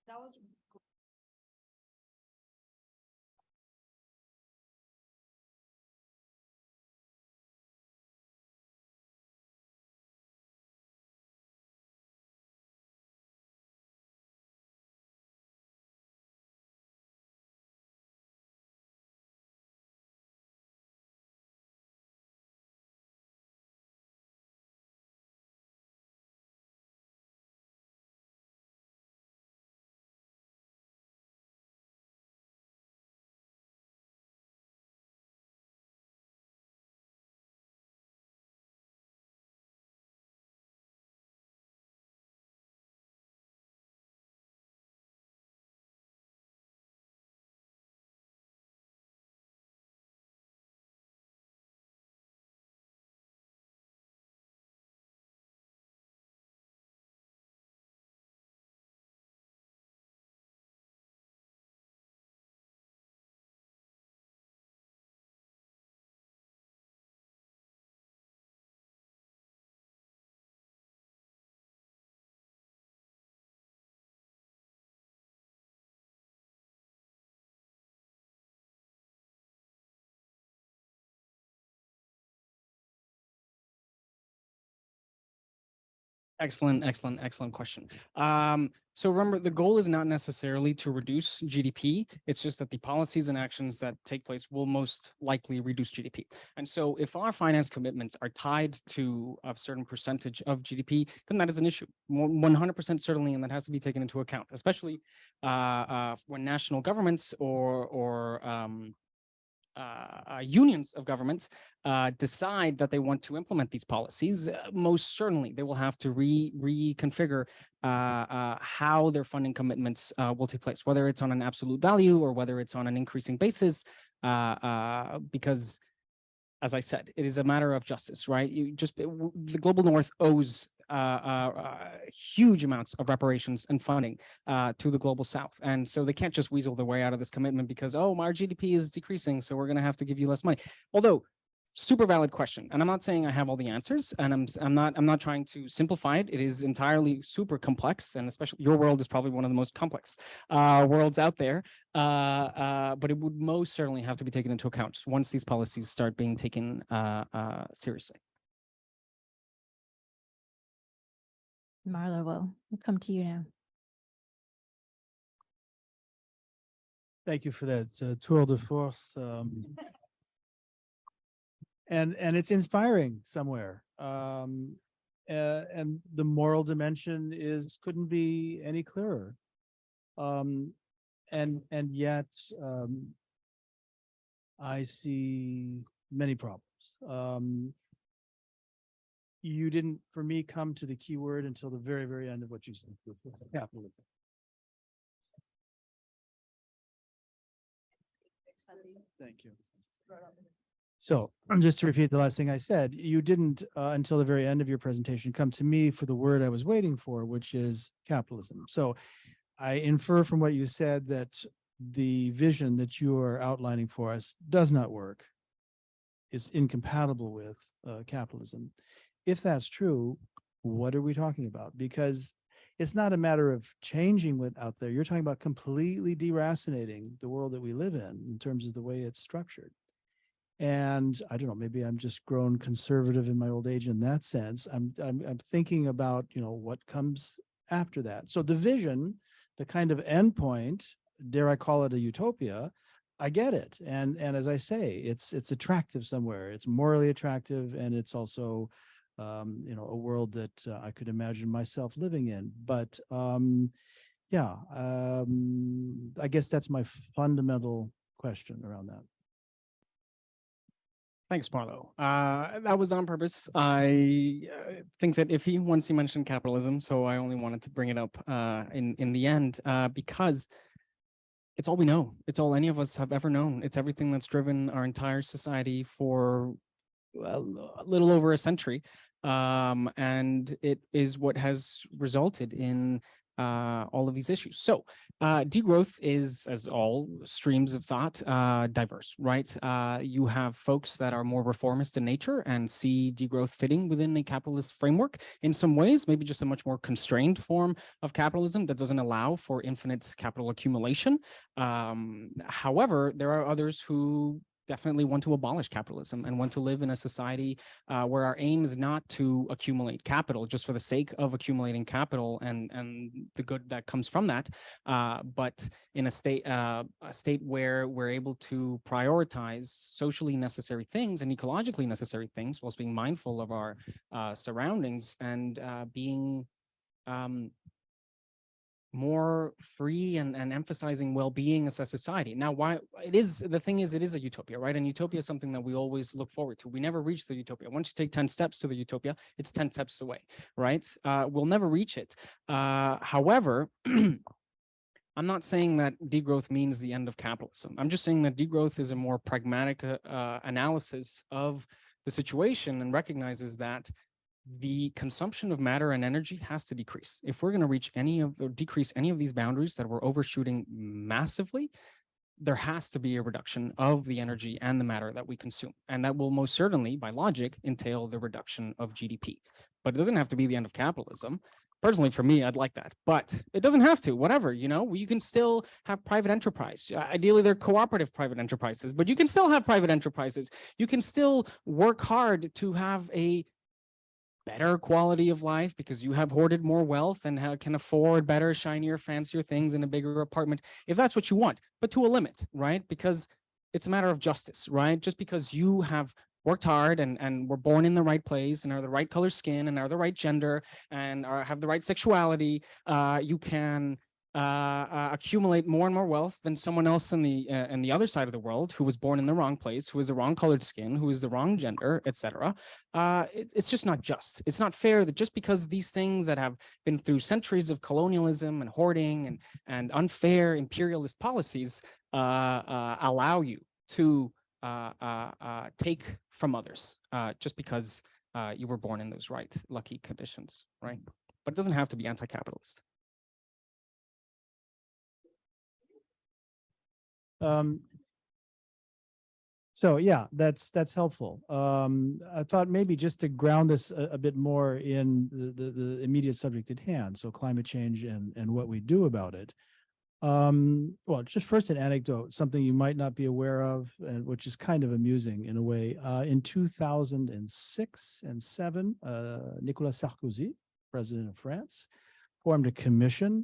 was Excellent question. So remember, the goal is not necessarily to reduce GDP. It's just that the policies and actions that take place will most likely reduce GDP. And so if our finance commitments are tied to a certain percentage of GDP, then that is an issue, 100% certainly, and that has to be taken into account, especially when national governments or unions of governments decide that they want to implement these policies. Most certainly, they will have to reconfigure how their funding commitments will take place, whether it's on an absolute value or whether it's on an increasing basis, because, as I said, it is a matter of justice, right? The global north owes huge amounts of reparations and funding to the global south. And so they can't just weasel their way out of this commitment because, oh, our GDP is decreasing, so we're going to have to give you less money. Although, super valid question. And I'm not saying I have all the answers, and I'm not trying to simplify it. It is entirely super complex, and especially your world is probably one of the most complex worlds out there. But it would most certainly have to be taken into account once these policies start being taken seriously. Marlowe, we'll come to you now. Thank you for that tour de force. And it's inspiring somewhere. And the moral dimension couldn't be any clearer. And yet I see many problems. You didn't, for me, come to the key word until the very, very end of what you said. Capitalism. Thank you. So just to repeat the last thing I said, you didn't, until the very end of your presentation, come to me for the word I was waiting for, which is capitalism. So I infer from what you said that the vision that you are outlining for us does not work, is incompatible with capitalism. If that's true, what are we talking about? Because it's not a matter of changing what out there. You're talking about completely deracinating the world that we live in terms of the way it's structured. And I don't know, maybe I'm just grown conservative in my old age in that sense. I'm thinking about, what comes after that. So the vision, the kind of endpoint, dare I call it a utopia, I get it. And as I say, it's attractive somewhere. It's morally attractive, and it's also a world that I could imagine myself living in. But I guess that's my fundamental question around that. Thanks, Marlowe. That was on purpose. I think that iffy once you mentioned capitalism, so I only wanted to bring it up in the end because it's all we know. It's all any of us have ever known. It's everything that's driven our entire society for a little over a century. And it is what has resulted in all of these issues. So degrowth is, as all streams of thought, diverse, right? You have folks that are more reformist in nature and see degrowth fitting within a capitalist framework in some ways, maybe just a much more constrained form of capitalism that doesn't allow for infinite capital accumulation. However, there are others who definitely want to abolish capitalism and want to live in a society where our aim is not to accumulate capital just for the sake of accumulating capital and the good that comes from that, but in a state where we're able to prioritize socially necessary things and ecologically necessary things whilst being mindful of our surroundings and being more free and emphasizing well-being as a society. Now, it is a utopia, right? And utopia is something that we always look forward to. We never reach the utopia. Once you take 10 steps to the utopia, it's 10 steps away, right? We'll never reach it. However, I'm not saying that degrowth means the end of capitalism. I'm just saying that degrowth is a more pragmatic analysis of the situation and recognizes that the consumption of matter and energy has to decrease. If we're going to decrease any of these boundaries that we're overshooting massively, there has to be a reduction of the energy and the matter that we consume. And that will most certainly, by logic, entail the reduction of GDP. But it doesn't have to be the end of capitalism. Personally, for me, I'd like that, but it doesn't have to, whatever, you can still have private enterprise. Ideally, they're cooperative private enterprises, but you can still have private enterprises. You can still work hard to have a better quality of life because you have hoarded more wealth and can afford better, shinier, fancier things in a bigger apartment, if that's what you want, but to a limit, right? Because it's a matter of justice, right? Just because you have worked hard and were born in the right place and are the right color skin and are the right gender and have the right sexuality, you can accumulate more and more wealth than someone else in the other side of the world who was born in the wrong place, who is the wrong colored skin, who is the wrong gender, etc. It's just not just. It's not fair that just because these things that have been through centuries of colonialism and hoarding and unfair imperialist policies allow you to take from others just because you were born in those right lucky conditions, right? But it doesn't have to be anti-capitalist. So yeah, that's helpful. I thought maybe just to ground this a bit more in the immediate subject at hand, so climate change and what we do about it. Well, just first an anecdote, something you might not be aware of, and which is kind of amusing in a way. In 2006 and 7, Nicolas Sarkozy, president of France, formed a commission,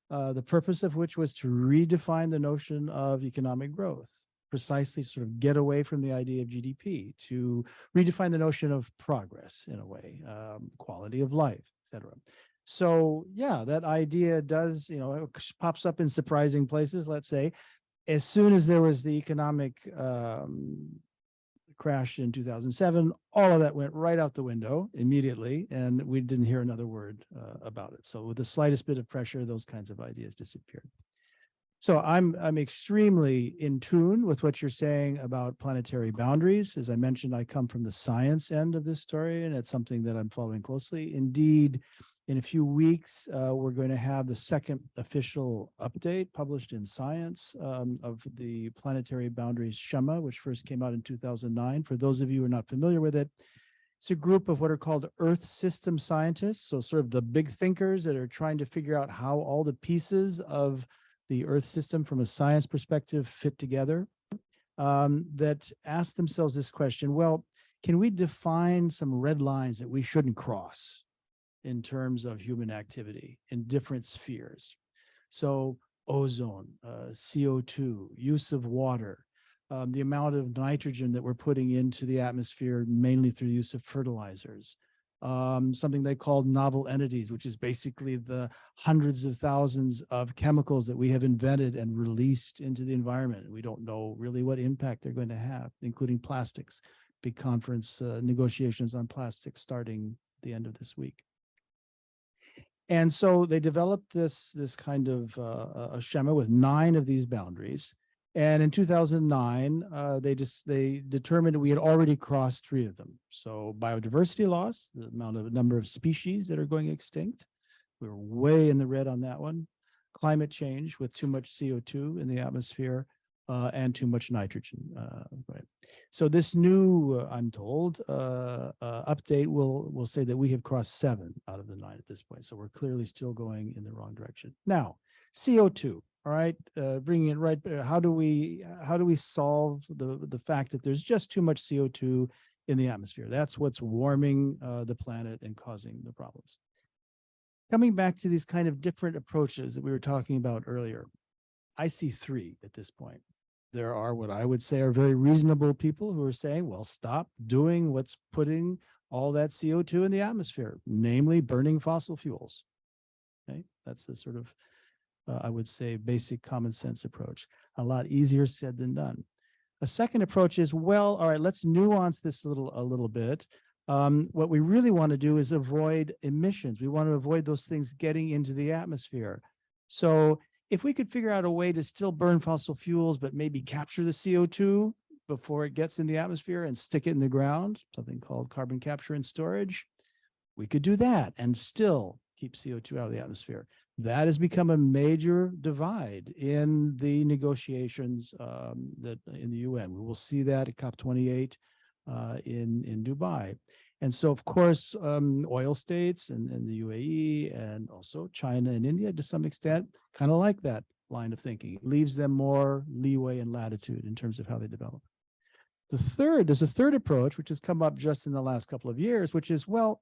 the purpose of which was to redefine the notion of economic growth, precisely sort of get away from the idea of GDP, to redefine the notion of progress in a way, quality of life, etc. So yeah, that idea does, it pops up in surprising places, let's say. As soon as there was the economic crash in 2007, all of that went right out the window immediately, and we didn't hear another word about it. So with the slightest bit of pressure, those kinds of ideas disappeared. So I'm extremely in tune with what you're saying about planetary boundaries. As I mentioned, I come from the science end of this story, and it's something that I'm following closely. Indeed, in a few weeks, we're going to have the second official update published in Science of the planetary boundaries schema, which first came out in 2009. For those of you who are not familiar with it, it's a group of what are called Earth system scientists, so sort of the big thinkers that are trying to figure out how all the pieces of the Earth system from a science perspective fit together, that ask themselves this question: well, can we define some red lines that we shouldn't cross in terms of human activity in different spheres? So ozone, CO2, use of water, the amount of nitrogen that we're putting into the atmosphere, mainly through the use of fertilizers, something they call novel entities, which is basically the hundreds of thousands of chemicals that we have invented and released into the environment. We don't know really what impact they're going to have, including plastics. Big conference negotiations on plastics starting the end of this week. And so they developed this kind of a schema with 9 of these boundaries. And in 2009, they determined we had already crossed 3 of them. So biodiversity loss, the number of species that are going extinct, we were way in the red on that one. Climate change with too much CO2 in the atmosphere and too much nitrogen. Right. So this new, I'm told, update will say that we have crossed 7 out of the 9 at this point. So we're clearly still going in the wrong direction. Now, CO2. All right, bringing it right. How do we solve the fact that there's just too much CO2 in the atmosphere? That's what's warming the planet and causing the problems. Coming back to these kind of different approaches that we were talking about earlier, I see 3 at this point. There are what I would say are very reasonable people who are saying, well, stop doing what's putting all that CO2 in the atmosphere, namely burning fossil fuels. Okay, that's the sort of I would say basic common sense approach. A lot easier said than done. A second approach is, well, all right, let's nuance this a little bit. What we really want to do is avoid emissions. We want to avoid those things getting into the atmosphere. So if we could figure out a way to still burn fossil fuels, but maybe capture the CO2 before it gets in the atmosphere and stick it in the ground, something called carbon capture and storage, we could do that and still keep CO2 out of the atmosphere. That has become a major divide in the negotiations that in the UN. We will see that at COP28 in Dubai. And so, of course, oil states and the UAE and also China and India, to some extent, kind of like that line of thinking. It leaves them more leeway and latitude in terms of how they develop. There's a third approach, which has come up just in the last couple of years, which is, well,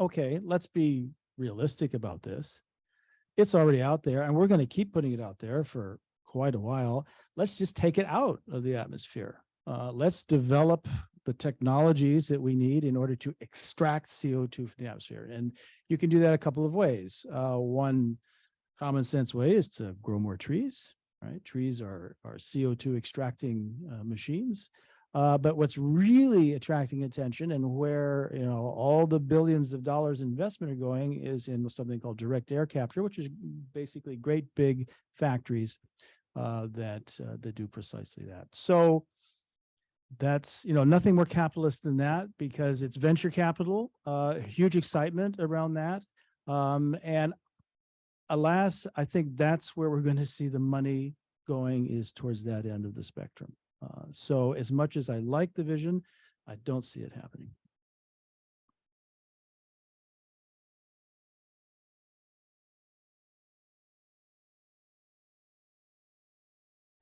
okay, let's be realistic about this. It's already out there, and we're going to keep putting it out there for quite a while. Let's just take it out of the atmosphere. Let's develop the technologies that we need in order to extract CO2 from the atmosphere. And you can do that a couple of ways. One common sense way is to grow more trees, right? Trees are CO2 extracting machines. But what's really attracting attention and where all the billions of dollars investment are going is in something called direct air capture, which is basically great big factories that do precisely that. So that's nothing more capitalist than that, because it's venture capital, huge excitement around that, and alas, I think that's where we're going to see the money going, is towards that end of the spectrum. So as much as I like the vision, I don't see it happening.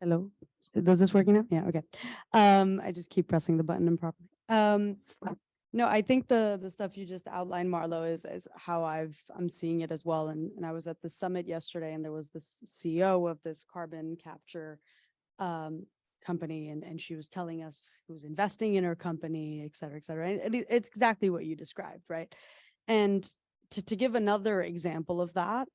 Hello, does this working now? Yeah, okay. I just keep pressing the button improperly. No, I think the stuff you just outlined, Marlowe, is how I'm seeing it as well. And I was at the summit yesterday, and there was this CEO of this carbon capture company, and she was telling us who's investing in her company, et cetera, et cetera. And it's exactly what you described, right? And to give another example of that,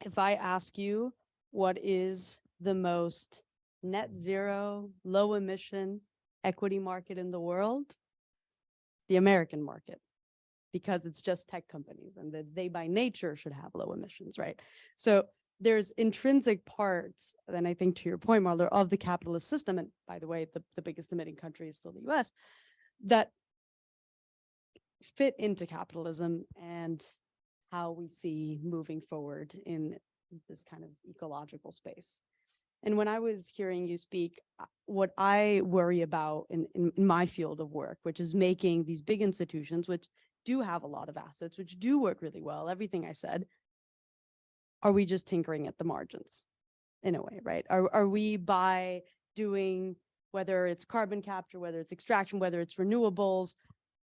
if I ask you what is the most net zero, low emission equity market in the world, the American market, because it's just tech companies, and that they by nature should have low emissions, right? So there's intrinsic parts, then I think to your point, Marlowe, of the capitalist system, and by the way, the biggest emitting country is still the US, that fit into capitalism and how we see moving forward in this kind of ecological space. And when I was hearing you speak, what I worry about in my field of work, which is making these big institutions, which do have a lot of assets, which do work really well, everything I said, are we just tinkering at the margins in a way, right? Are we, by doing, whether it's carbon capture, whether it's extraction, whether it's renewables,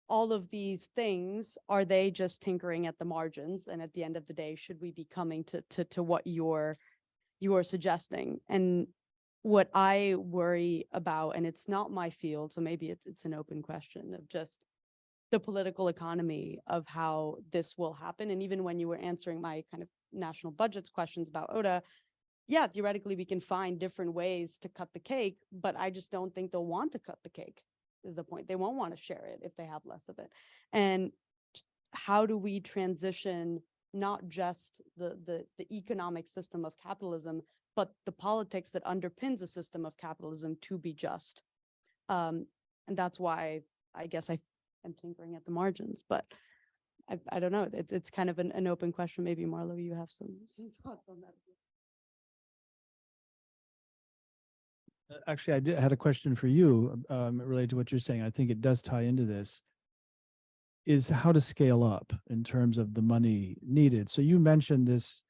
all of these things, are they just tinkering at the margins? And at the end of the day, should we be coming to what you're suggesting? And what I worry about, and it's not my field, so maybe it's an open question, of just the political economy of how this will happen. And even when you were answering my kind of national budgets questions about ODA, yeah, theoretically we can find different ways to cut the cake, but I just don't think they'll want to cut the cake, is the point. They won't want to share it if they have less of it. And how do we transition not just the economic system of capitalism, but the politics that underpins a system of capitalism to be just? And that's why I guess I'm tinkering at the margins, but I don't know. It's kind of an open question. Maybe Marlowe, you have some thoughts on that. Actually, I had a question for you related to what you're saying. I think it does tie into this, is how to scale up in terms of the money needed. So you mentioned this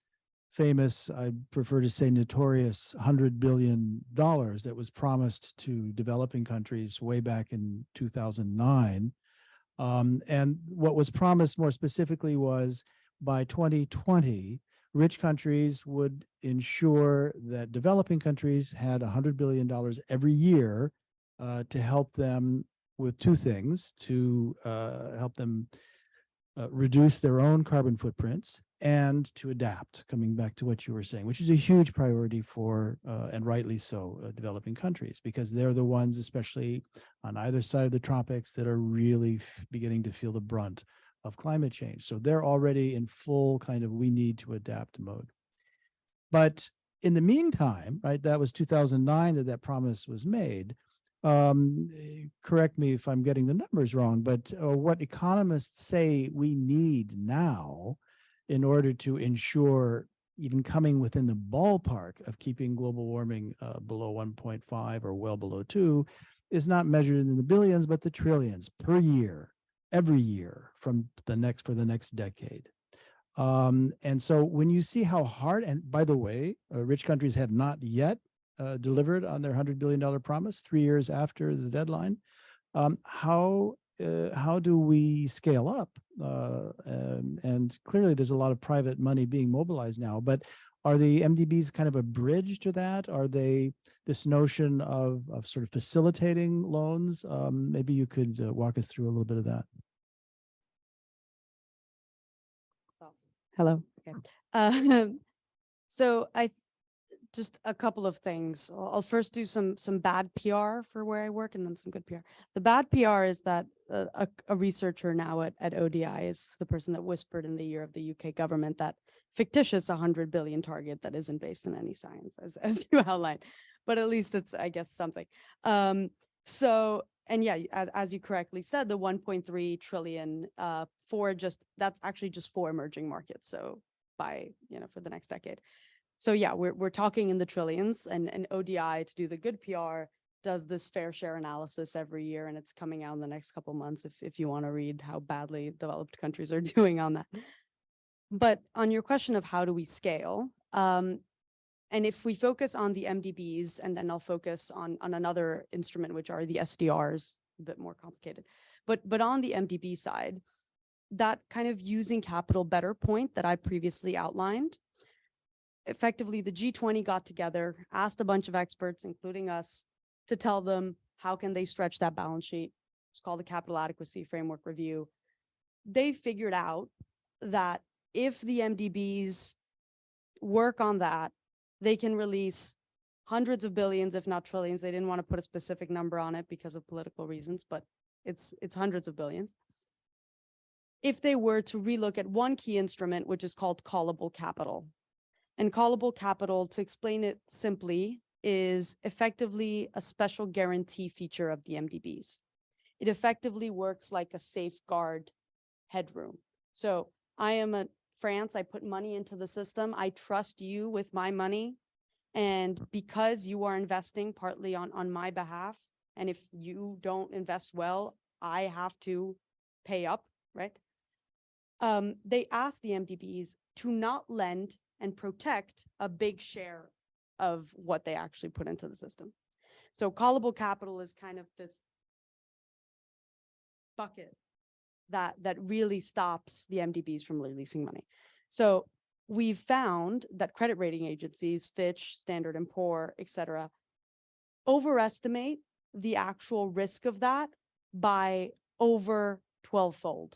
famous, I prefer to say notorious, $100 billion that was promised to developing countries way back in 2009. And what was promised more specifically was by 2020, rich countries would ensure that developing countries had $100 billion every year to help them with two things: to help them reduce their own carbon footprints and to adapt, coming back to what you were saying, which is a huge priority for, and rightly so, developing countries, because they're the ones, especially on either side of the tropics, that are really beginning to feel the brunt of climate change. So they're already in full kind of we need to adapt mode. But in the meantime, right, that was 2009 that promise was made. Correct me if I'm getting the numbers wrong, but what economists say we need now in order to ensure even coming within the ballpark of keeping global warming below 1.5 or well below 2 is not measured in the billions, but the trillions per year, every year for the next decade. And so when you see how hard, and by the way, rich countries have not yet delivered on their $100 billion promise 3 years after the deadline, how how do we scale up? And clearly there's a lot of private money being mobilized now, but are the MDBs kind of a bridge to that? Are they this notion of sort of facilitating loans? Maybe you could walk us through a little bit of that. Hello. Okay. So just a couple of things. I'll first do some bad PR for where I work and then some good PR. The bad PR is that a researcher now at ODI is the person that whispered in the ear of the UK government that fictitious 100 billion target that isn't based in any science, as you outlined, but at least it's, I guess, something. So, and yeah, as you correctly said, the 1.3 trillion that's actually just for emerging markets. So by, for the next decade. So yeah, we're talking in the trillions, and ODI, to do the good PR, does this fair share analysis every year, and it's coming out in the next couple months if you want to read how badly developed countries are doing on that. But on your question of how do we scale, and if we focus on the MDBs, and then I'll focus on another instrument, which are the SDRs, a bit more complicated. But on the MDB side, that kind of using capital better point that I previously outlined, effectively the G20 got together, asked a bunch of experts, including us, to tell them how can they stretch that balance sheet. It's called the Capital Adequacy Framework Review. They figured out that if the MDBs work on that, they can release hundreds of billions, if not trillions. They didn't want to put a specific number on it because of political reasons, but it's hundreds of billions. If they were to relook at one key instrument, which is called callable capital. And callable capital, to explain it simply, is effectively a special guarantee feature of the MDBs. It effectively works like a safeguard headroom. So I am a France, I put money into the system. I trust you with my money. And because you are investing partly on my behalf, and if you don't invest well, I have to pay up, right? They asked the MDBs to not lend and protect a big share of what they actually put into the system. So callable capital is kind of this bucket that really stops the MDBs from releasing money. So we've found that credit rating agencies, Fitch, Standard & Poor, et cetera, overestimate the actual risk of that by over 12-fold.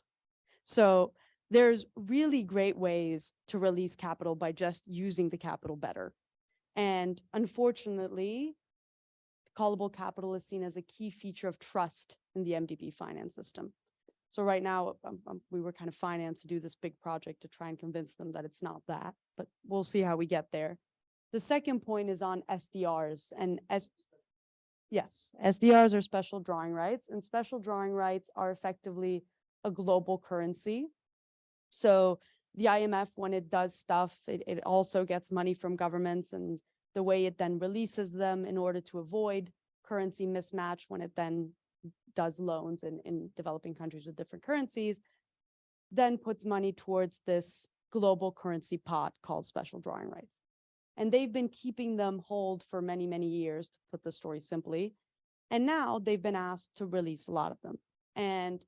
So there's really great ways to release capital by just using the capital better. And unfortunately, callable capital is seen as a key feature of trust in the MDB finance system. So right now, we were kind of financed to do this big project to try and convince them that it's not that, but we'll see how we get there. The second point is on SDRs, and yes, SDRs are special drawing rights, and special drawing rights are effectively a global currency. So the IMF, when it does stuff, it also gets money from governments, and the way it then releases them in order to avoid currency mismatch when it then does loans in developing countries with different currencies, then puts money towards this global currency pot called special drawing rights. And they've been keeping them hold for many, many years, to put the story simply. And now they've been asked to release a lot of them. And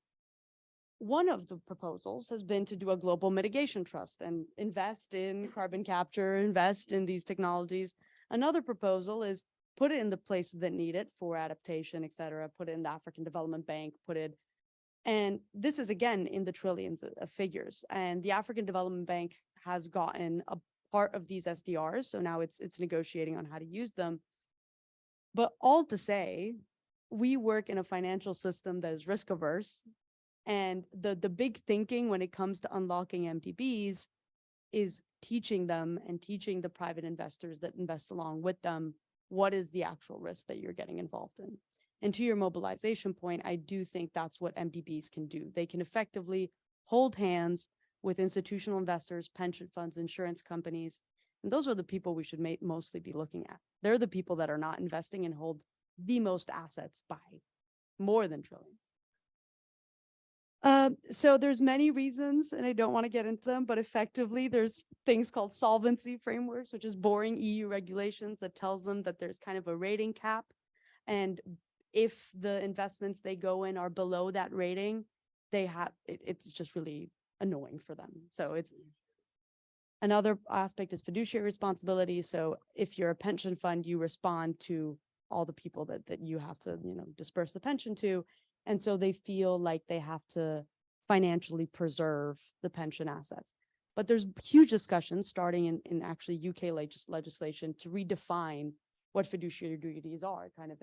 one of the proposals has been to do a global mitigation trust and invest in carbon capture, invest in these technologies. Another proposal is put it in the places that need it for adaptation, et cetera, put it in the African Development Bank, and this is again in the trillions of figures. And the African Development Bank has gotten a part of these SDRs, so now it's negotiating on how to use them. But all to say, we work in a financial system that is risk averse, and the big thinking when it comes to unlocking MDBs is teaching them and teaching the private investors that invest along with them what is the actual risk that you're getting involved in. And to your mobilization point, I do think that's what MDBs can do. They can effectively hold hands with institutional investors, pension funds, insurance companies, and those are the people we should mostly be looking at. They're the people that are not investing and hold the most assets by more than trillions. So there's many reasons, and I don't want to get into them, but effectively there's things called solvency frameworks, which is boring EU regulations that tells them that there's kind of a rating cap. And if the investments they go in are below that rating, it's just really annoying for them. So it's another aspect is fiduciary responsibility. So if you're a pension fund, you respond to all the people that you have to, disperse the pension to. And so they feel like they have to financially preserve the pension assets. But there's huge discussions starting in actually UK legislation to redefine what fiduciary duties are, kind of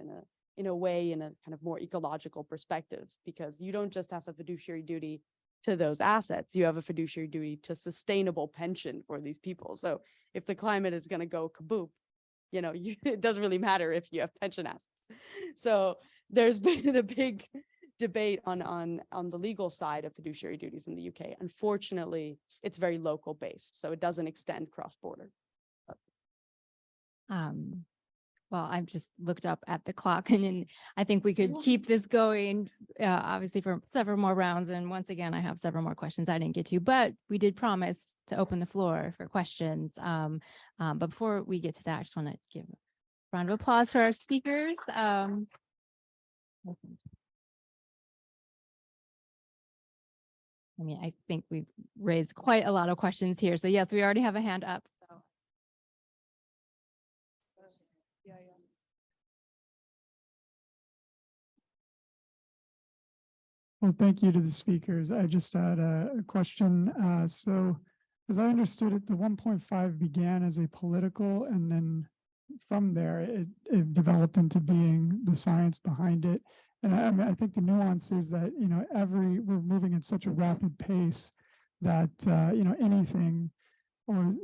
in a way, in a kind of more ecological perspective, because you don't just have a fiduciary duty to those assets, you have a fiduciary duty to sustainable pension for these people. So if the climate is going to go kaboom, it doesn't really matter if you have pension assets. So there's been a big debate on the legal side of fiduciary duties in the UK. Unfortunately, it's very local based, so it doesn't extend cross-border. Well, I've just looked up at the clock, and I think we could keep this going, obviously, for several more rounds. And once again, I have several more questions I didn't get to, but we did promise to open the floor for questions. But before we get to that, I just want to give a round of applause for our speakers. I mean, I think we've raised quite a lot of questions here. So yes, we already have a hand up. So. Well, thank you to the speakers. I just had a question. So as I understood it, the 1.5 began as a political, and then from there, it developed into being the science behind it. And I mean, I think the nuance is that, we're moving at such a rapid pace that, anything or,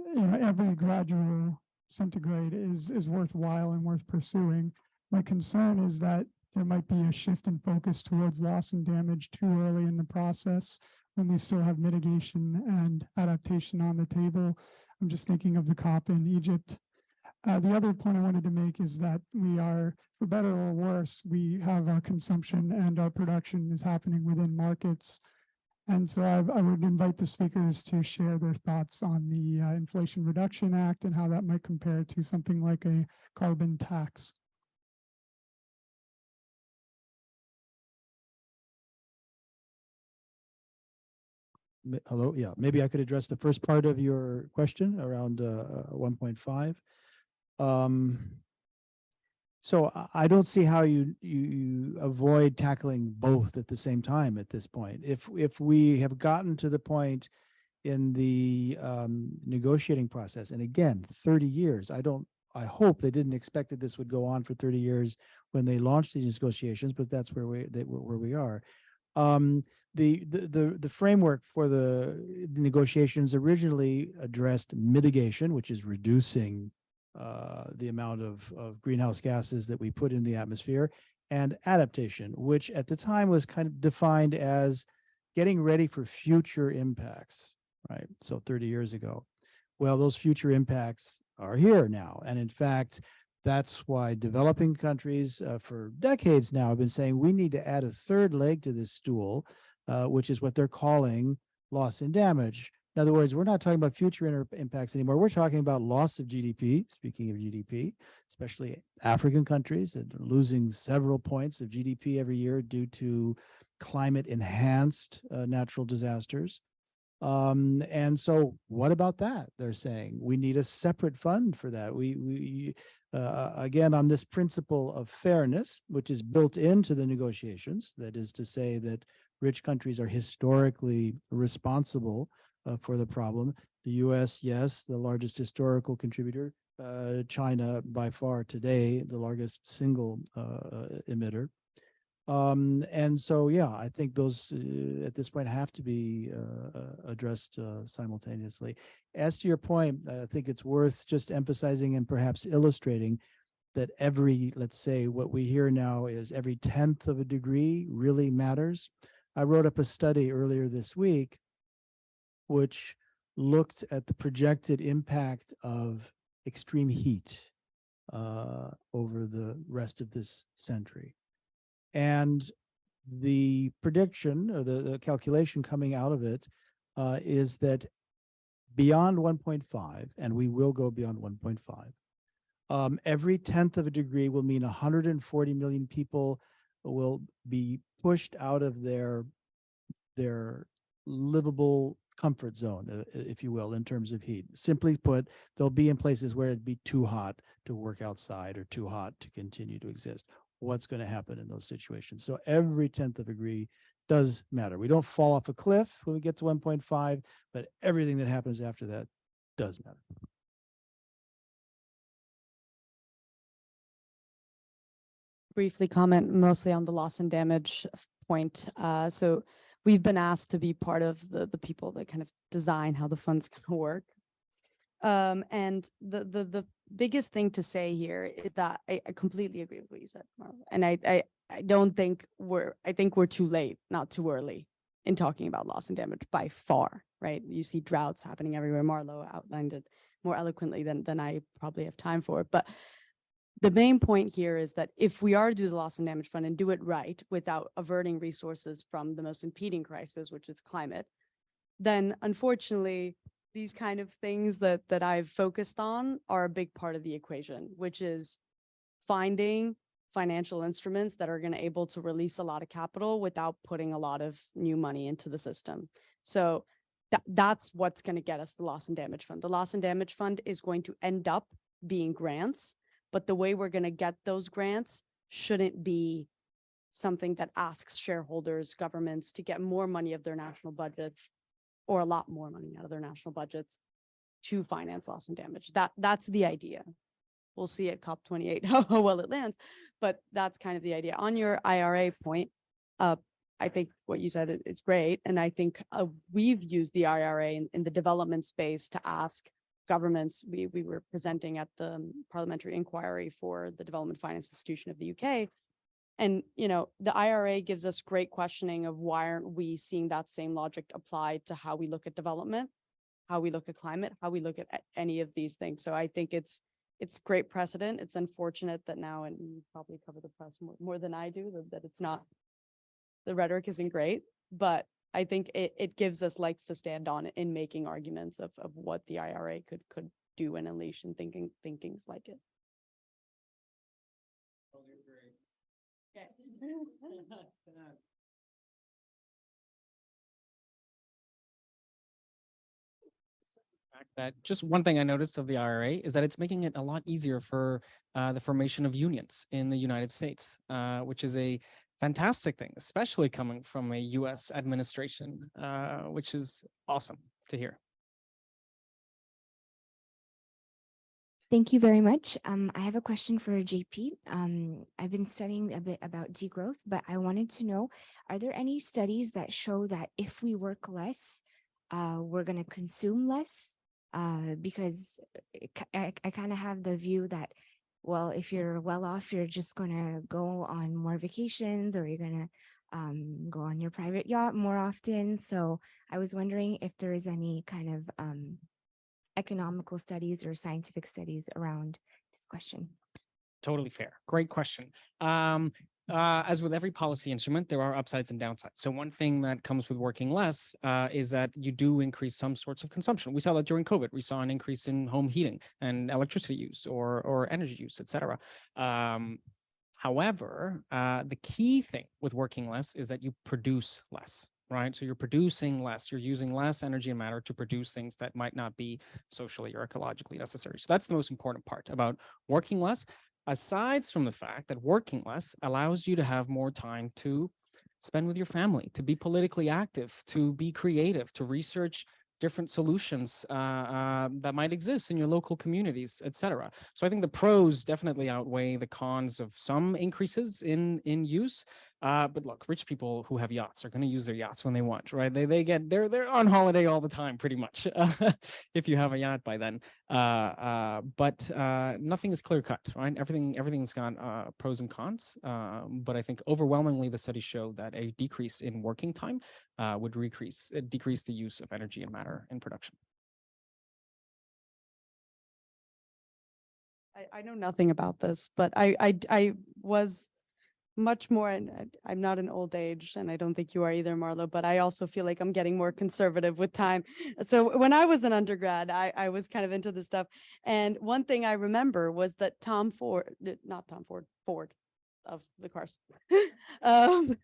every gradual centigrade is worthwhile and worth pursuing. My concern is that there might be a shift in focus towards loss and damage too early in the process when we still have mitigation and adaptation on the table. I'm just thinking of the COP in Egypt. The other point I wanted to make is that we are, for better or worse, we have our consumption and our production is happening within markets. And so I would invite the speakers to share their thoughts on the Inflation Reduction Act and how that might compare to something like a carbon tax. Hello. Yeah, maybe I could address the first part of your question around 1.5. So I don't see how you avoid tackling both at the same time at this point. If we have gotten to the point in the negotiating process, and again, 30 years, I hope they didn't expect that this would go on for 30 years when they launched these negotiations, but that's where we are. The framework for the negotiations originally addressed mitigation, which is reducing the amount of greenhouse gases that we put in the atmosphere, and adaptation, which at the time was kind of defined as getting ready for future impacts, right? So 30 years ago. Well, those future impacts are here now. And in fact, that's why developing countries for decades now have been saying we need to add a third leg to this stool, which is what they're calling loss and damage. In other words, we're not talking about future impacts anymore. We're talking about loss of GDP, speaking of GDP, especially African countries that are losing several points of GDP every year due to climate-enhanced natural disasters. And so what about that? They're saying we need a separate fund for that. We again, on this principle of fairness, which is built into the negotiations, that is to say that rich countries are historically responsible for the problem. The US, yes, the largest historical contributor. China, by far today, the largest single emitter. And so, yeah, I think those at this point have to be addressed simultaneously. As to your point, I think it's worth just emphasizing and perhaps illustrating that let's say what we hear now is every 10th of a degree really matters. I wrote up a study earlier this week which looked at the projected impact of extreme heat over the rest of this century. And the prediction or the calculation coming out of it is that beyond 1.5, and we will go beyond 1.5, every 10th of a degree will mean 140 million people will be pushed out of their livable comfort zone, if you will, in terms of heat. Simply put, they'll be in places where it'd be too hot to work outside or too hot to continue to exist. What's going to happen in those situations? So every 10th of a degree does matter. We don't fall off a cliff when we get to 1.5, but everything that happens after that does matter. Briefly comment mostly on the loss and damage point. So we've been asked to be part of the people that kind of design how the fund's going to work. And the biggest thing to say here is that I completely agree with what you said, Marlo. And I don't think I think we're too late, not too early in talking about loss and damage by far, right? You see droughts happening everywhere. Marlo outlined it more eloquently than I probably have time for. But the main point here is that if we are to do the loss and damage fund and do it right without averting resources from the most impeding crisis, which is climate, then unfortunately, these kind of things that I've focused on are a big part of the equation, which is finding financial instruments that are going to able to release a lot of capital without putting a lot of new money into the system. So that's what's going to get us the loss and damage fund. The loss and damage fund is going to end up being grants, but the way we're going to get those grants shouldn't be something that asks shareholders, governments to get more money of their national budgets or a lot more money out of their national budgets to finance loss and damage. That's the idea. We'll see at COP28 how well it lands, but that's kind of the idea. On your IRA point, I think what you said is great. And I think we've used the IRA in the development space to ask governments. We were presenting at the parliamentary inquiry for the Development Finance Institution of the UK. And, the IRA gives us great questioning of why aren't we seeing that same logic applied to how we look at development, how we look at climate, how we look at any of these things. So I think it's great precedent. It's unfortunate that now, and you probably cover the press more than I do, that it's not, the rhetoric isn't great, but I think it gives us legs to stand on in making arguments of what the IRA could do and unleash and thinkings like it. That just one thing I noticed of the IRA is that it's making it a lot easier for the formation of unions in the United States, which is a fantastic thing, especially coming from a U.S. administration, which is awesome to hear. Thank you very much. I have a question for JP. I've been studying a bit about degrowth, but I wanted to know, are there any studies that show that if we work less, we're going to consume less? Because I kind of have the view that, well, if you're well off, you're just going to go on more vacations, or you're going to go on your private yacht more often. So I was wondering if there is any kind of economical studies or scientific studies around this question. Totally fair. Great question. As with every policy instrument, there are upsides and downsides. So one thing that comes with working less is that you do increase some sorts of consumption. We saw that during COVID. We saw an increase in home heating and electricity use or energy use, et cetera. However, the key thing with working less is that you produce less. Right. So you're producing less, you're using less energy and matter to produce things that might not be socially or ecologically necessary. So that's the most important part about working less, aside from the fact that working less allows you to have more time to spend with your family, to be politically active, to be creative, to research different solutions that might exist in your local communities, et cetera. So I think the pros definitely outweigh the cons of some increases in use. But look, rich people who have yachts are going to use their yachts when they want, right? They're on holiday all the time, pretty much, if you have a yacht by then. But nothing is clear cut, right? Everything's got pros and cons. But I think overwhelmingly the studies show that a decrease in working time would decrease the use of energy and matter in production. I know nothing about this, but I was much more, and I'm not an old age, and I don't think you are either, Marlo, but I also feel like I'm getting more conservative with time. So when I was an undergrad, I was kind of into this stuff. And one thing I remember was that Ford, of the cars, um,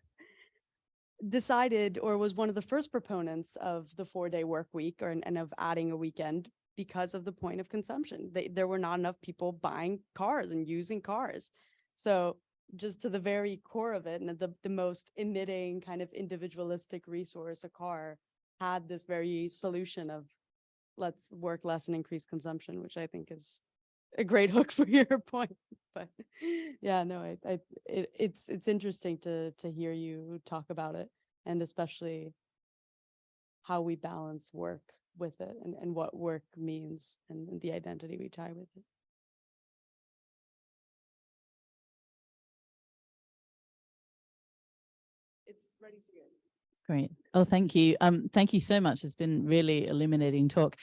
decided or was one of the first proponents of the 4-day work week and of adding a weekend because of the point of consumption. There were not enough people buying cars and using cars. So just to the very core of it, and the most emitting kind of individualistic resource, a car, had this very solution of let's work less and increase consumption, which I think is a great hook for your point. But yeah, no, it's interesting to hear you talk about it, and especially how we balance work with it, and what work means, and the identity we tie with it. It's ready to go. Great. Oh, thank you. Thank you so much. It's been really illuminating talk.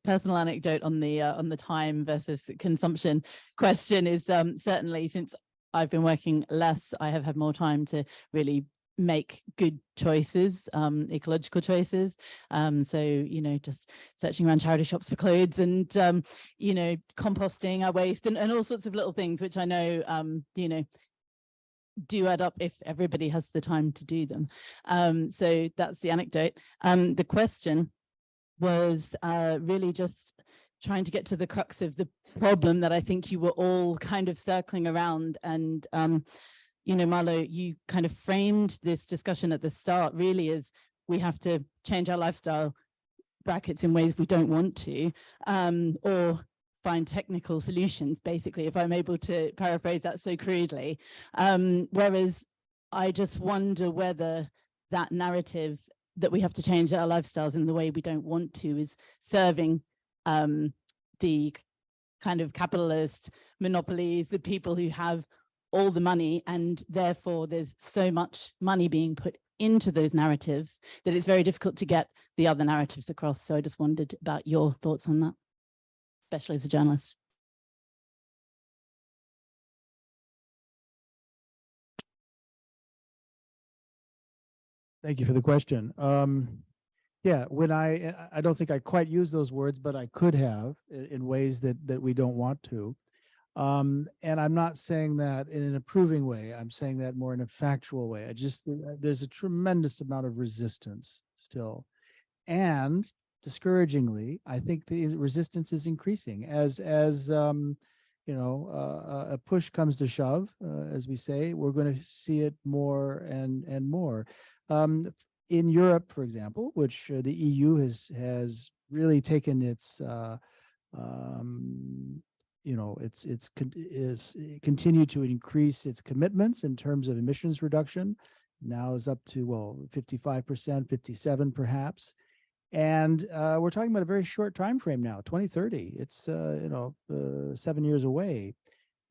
Personal anecdote on the time versus consumption question is certainly, since I've been working less, I have had more time to really make good choices, ecological choices. So, you know, just searching around charity shops for clothes and, you know, composting our waste and all sorts of little things, which I know, you know, do add up if everybody has the time to do them. So that's the anecdote. The question was really just trying to get to the crux of the problem that I think you were all kind of circling around. And, you know, Marlowe, you kind of framed this discussion at the start really as we have to change our lifestyle brackets in ways we don't want to, or find technical solutions, basically, if I'm able to paraphrase that so crudely. Whereas I just wonder whether that narrative that we have to change our lifestyles in the way we don't want to is serving the kind of capitalist monopolies, the people who have all the money, and therefore there's so much money being put into those narratives that it's very difficult to get the other narratives across. So I just wondered about your thoughts on that, especially as a journalist. Thank you for the question. Yeah, when I don't think I quite use those words, but I could have in ways that we don't want to. And I'm not saying that in an approving way. I'm saying that more in a factual way. There's a tremendous amount of resistance still. And discouragingly, I think the resistance is increasing as you know, a push comes to shove, as we say. We're going to see it more and more. In Europe, for example, which the EU has really taken its you know, it's continued to increase its commitments in terms of emissions reduction. Now is up to, well, 55%, 57 perhaps. And we're talking about a very short time frame now, 2030. It's you know, 7 years away.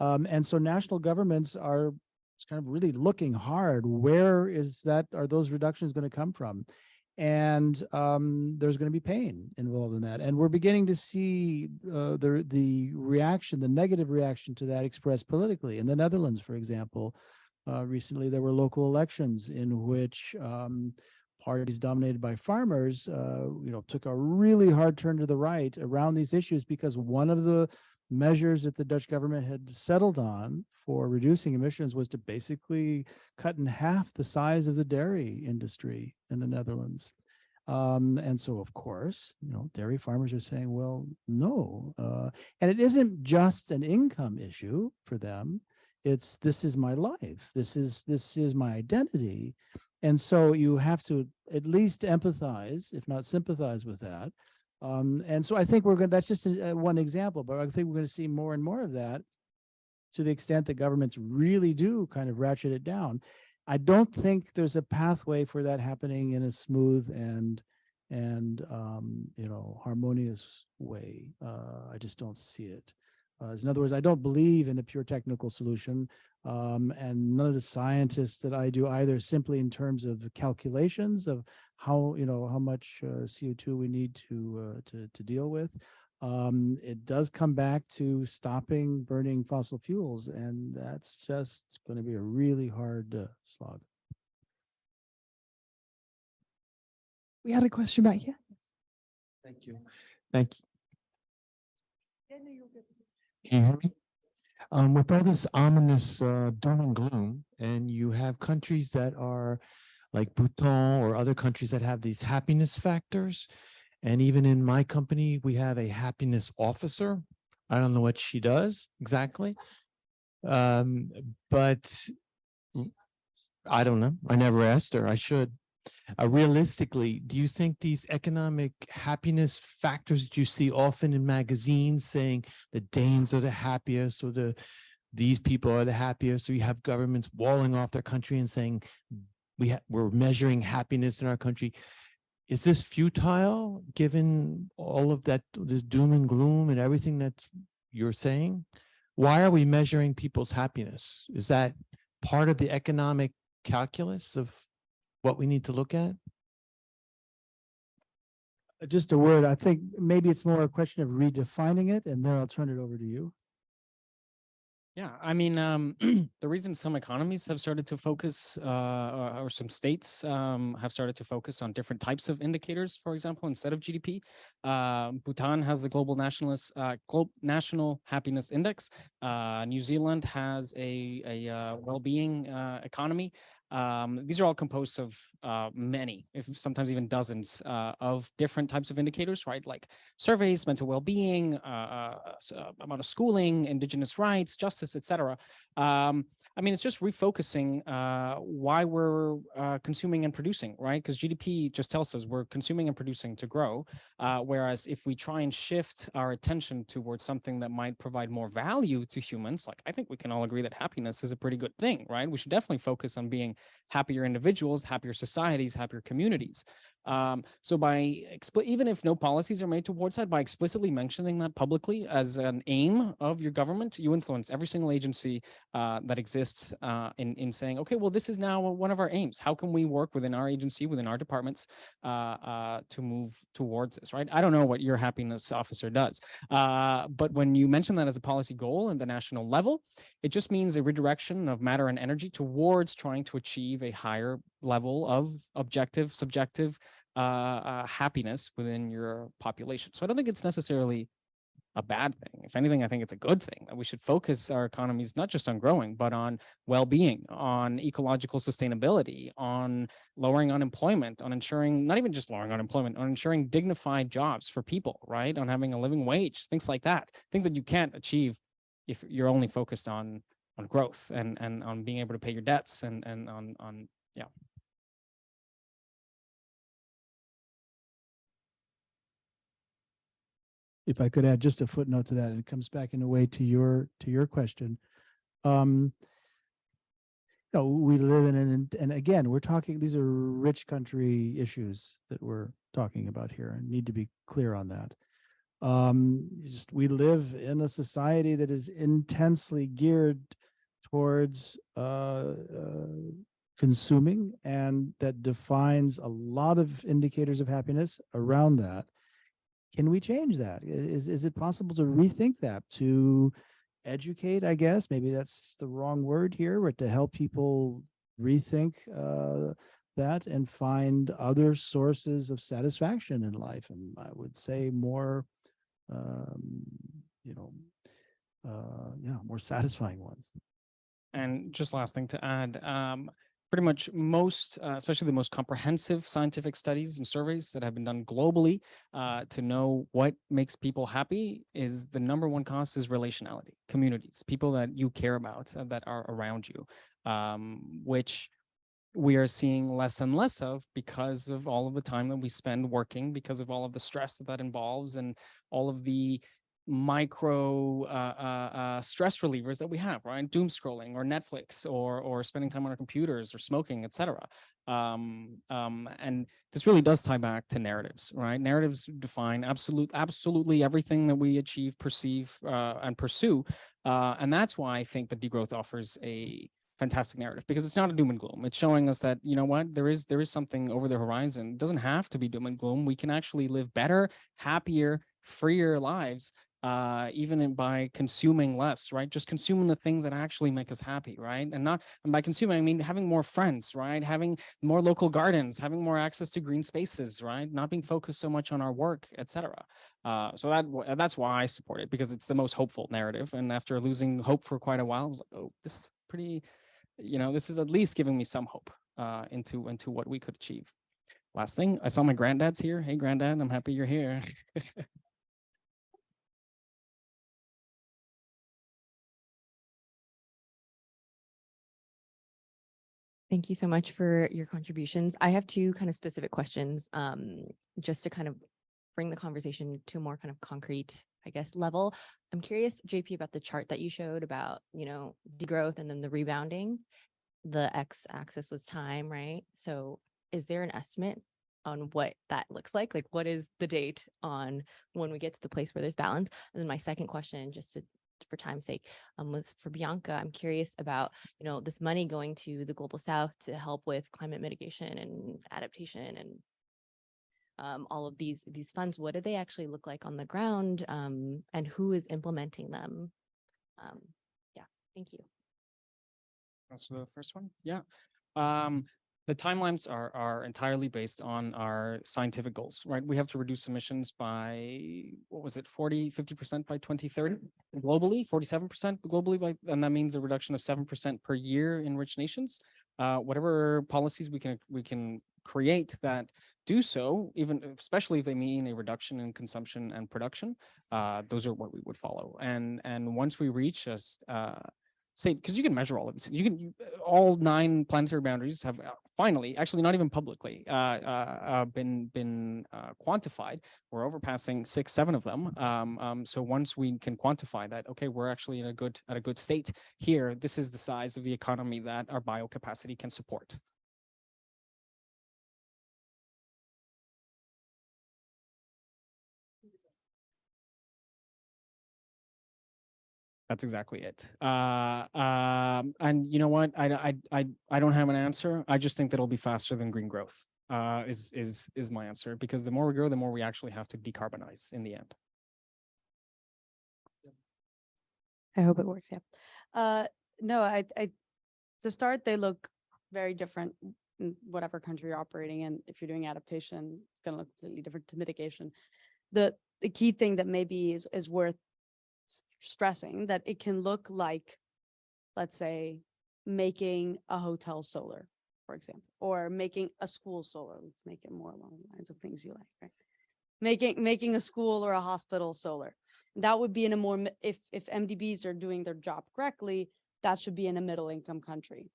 And so national governments are kind of really looking hard. Where are those reductions going to come from? And there's going to be pain involved in that. And we're beginning to see the reaction, the negative reaction to that expressed politically. In the Netherlands, for example, recently there were local elections in which parties dominated by farmers, you know, took a really hard turn to the right around these issues, because one of the measures that the Dutch government had settled on for reducing emissions was to basically cut in half the size of the dairy industry in the Netherlands. And so, of course, you know, dairy farmers are saying, well, no. And it isn't just an income issue for them. It's, this is my life. This is my identity. And so you have to at least empathize, if not sympathize with that. And so I think that's just one example, but I think we're going to see more and more of that, to the extent that governments really do kind of ratchet it down. I don't think there's a pathway for that happening in a smooth and you know, harmonious way. I just don't see it. In other words, I don't believe in a pure technical solution, and none of the scientists that I do either, simply in terms of calculations of how, you know, how much CO2 we need to deal with. It does come back to stopping burning fossil fuels, and that's just going to be a really hard slog. We had a question back here. Thank you. Thank you. Can you hear me? with all this ominous doom and gloom, and you have countries that are like Bhutan or other countries that have these happiness factors. And even in my company, we have a happiness officer. I don't know what she does exactly, but I don't know. I never asked her. I should. Realistically, do you think these economic happiness factors that you see often in magazines saying the Danes are the happiest, or these people are the happiest, or you have governments walling off their country and saying we're measuring happiness in our country? Is this futile given all of that, this doom and gloom and everything that you're saying? Why are we measuring people's happiness? Is that part of the economic calculus of what we need to look at? Just a word, I think maybe it's more a question of redefining it, and then I'll turn it over to you. Yeah, I mean, the reason some economies have started to focus, or some states have started to focus on different types of indicators, for example, instead of GDP. Bhutan has the Global National Happiness Index. New Zealand has a well-being economy. These are all composed of many, if sometimes even dozens, of different types of indicators, right? Like surveys, mental well-being, amount of schooling, indigenous rights, justice, etc. I mean, it's just refocusing why we're consuming and producing, right? Because GDP just tells us we're consuming and producing to grow. Whereas if we try and shift our attention towards something that might provide more value to humans, like I think we can all agree that happiness is a pretty good thing, right? We should definitely focus on being happier individuals, happier societies, happier communities. So by even if no policies are made towards that, by explicitly mentioning that publicly as an aim of your government, you influence every single agency that exists in saying, okay, well, this is now one of our aims. How can we work within our agency, within our departments to move towards this, right? I don't know what your happiness officer does, but when you mention that as a policy goal at the national level, it just means a redirection of matter and energy towards trying to achieve a higher level of objective, subjective happiness within your population. So I don't think it's necessarily a bad thing. If anything, I think it's a good thing that we should focus our economies not just on growing, but on well-being, on ecological sustainability, on lowering unemployment, on ensuring, not even just lowering unemployment, on ensuring dignified jobs for people, right? On having a living wage, things like that, things that you can't achieve if you're only focused on growth and on being able to pay your debts and on yeah. If I could add just a footnote to that, and it comes back in a way to your question. We live in and again, we're talking, these are rich country issues that we're talking about here, and need to be clear on that. We live in a society that is intensely geared towards consuming, and that defines a lot of indicators of happiness around that. Can we change that? Is it possible to rethink that, to educate, I guess, maybe that's the wrong word here, but to help people rethink that and find other sources of satisfaction in life? And I would say more, more satisfying ones. And just last thing to add, pretty much most, especially the most comprehensive scientific studies and surveys that have been done globally to know what makes people happy, is the number one cause is relationality, communities, people that you care about, that are around you, which we are seeing less and less of because of all of the time that we spend working, because of all of the stress that involves, and all of the micro stress relievers that we have, right? Doom scrolling or Netflix or spending time on our computers or smoking, etc. And this really does tie back to narratives, right? Narratives define absolutely everything that we achieve, perceive, and pursue. And that's why I think that degrowth offers a fantastic narrative, because it's not a doom and gloom. It's showing us that, you know what, there is something over the horizon. It doesn't have to be doom and gloom. We can actually live better, happier, freer lives by consuming less, right? Just consuming the things that actually make us happy, right? And by consuming, I mean having more friends, right? Having more local gardens, having more access to green spaces, right? Not being focused so much on our work, etc. So that's why I support it, because it's the most hopeful narrative. And after losing hope for quite a while, I was like, oh, this is pretty, this is at least giving me some hope into what we could achieve. Last thing, I saw my granddad's here. Hey, granddad, I'm happy you're here. Thank you so much for your contributions. I have two kind of specific questions, just to kind of bring the conversation to a more kind of concrete, I guess, level. I'm curious, JP, about the chart that you showed about, degrowth and then the rebounding. The x-axis was time, right? So is there an estimate on what that looks like? Like, what is the date on when we get to the place where there's balance? And then my second question, for time's sake, was for Bianca. I'm curious about, this money going to the global south to help with climate mitigation and adaptation and all of these funds. What do they actually look like on the ground, and who is implementing them? Yeah, thank you. That's the first one. Yeah. The timelines are entirely based on our scientific goals, right? We have to reduce emissions by, 50% by 2030 globally, 47% globally, and that means a reduction of 7% per year in rich nations. Whatever policies we can create that do so, especially if they mean a reduction in consumption and production, those are what we would follow. And once we reach because you can measure all of this. All 9 planetary boundaries have finally, actually not even publicly, been quantified. We're overpassing 6, 7 of them. So once we can quantify that, okay, we're actually at a good state here. This is the size of the economy that our biocapacity can support. That's exactly it. And you know what? I don't have an answer. I just think that it'll be faster than green growth. Is my answer, because the more we grow, the more we actually have to decarbonize in the end. I hope it works. Yeah. No, I to start, they look very different in whatever country you're operating in. If you're doing adaptation, it's going to look completely different to mitigation. The key thing that maybe is worth stressing, that it can look like, let's say, making a hotel solar, for example, or making a school solar. Let's make it more along the lines of things you like, right? Making a school or a hospital solar. That would be in a more, if MDBs are doing their job correctly, that should be in a middle income country.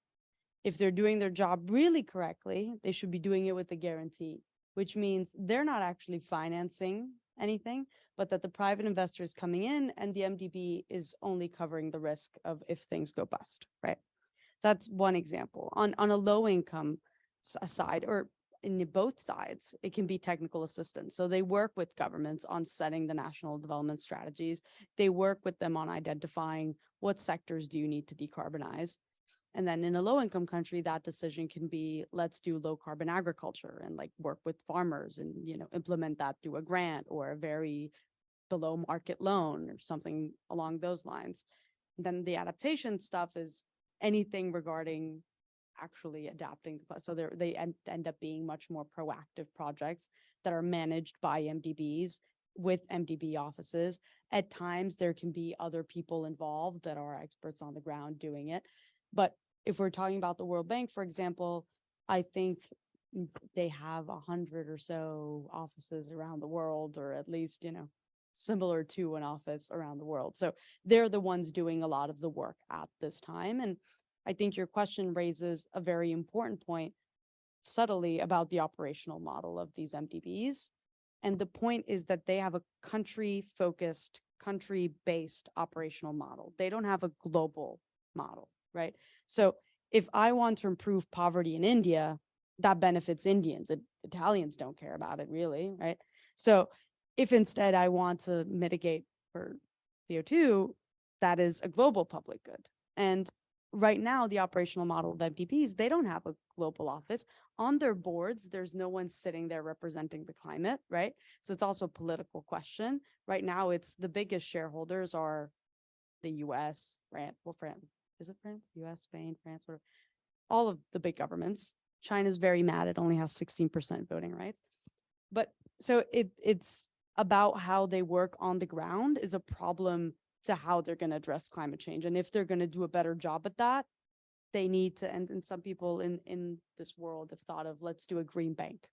If they're doing their job really correctly, they should be doing it with a guarantee, which means they're not actually financing anything, but that the private investor is coming in and the MDB is only covering the risk of if things go bust, right? So that's one example. On a low income side, or in both sides, it can be technical assistance. So they work with governments on setting the national development strategies. They work with them on identifying what sectors do you need to decarbonize. And then in a low income country, that decision can be, let's do low carbon agriculture and like work with farmers and, implement that through a grant or a very below market loan or something along those lines. And then the adaptation stuff is anything regarding actually adapting. So they end up being much more proactive projects that are managed by MDBs with MDB offices. At times, there can be other people involved that are experts on the ground doing it. But if we're talking about the World Bank, for example, I think they have 100 or so offices around the world, or at least, similar to an office around the world. So they're the ones doing a lot of the work at this time. And I think your question raises a very important point subtly about the operational model of these MDBs. And the point is that they have a country-focused, country-based operational model. They don't have a global model, right? So if I want to improve poverty in India, that benefits Indians. Italians don't care about it really, right? So if instead I want to mitigate for CO2, that is a global public good. And right now, the operational model of MDBs, they don't have a global office. On their boards, there's no one sitting there representing the climate, right? So it's also a political question. Right now, it's the biggest shareholders are the US, France, is it France? US, Spain, France, whatever. All of the big governments. China's very mad. It only has 16% voting rights. But so it's about how they work on the ground is a problem to how they're going to address climate change. And if they're going to do a better job at that, they need to, and some people in this world have thought of, let's do a green bank,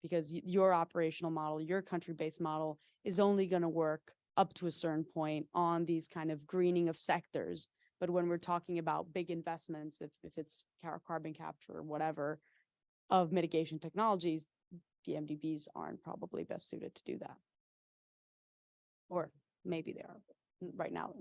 because your operational model, your country-based model is only going to work up to a certain point on these kind of greening of sectors. But when we're talking about big investments, if it's carbon capture or whatever of mitigation technologies, the MDBs aren't probably best suited to do that. Or maybe they are, but right now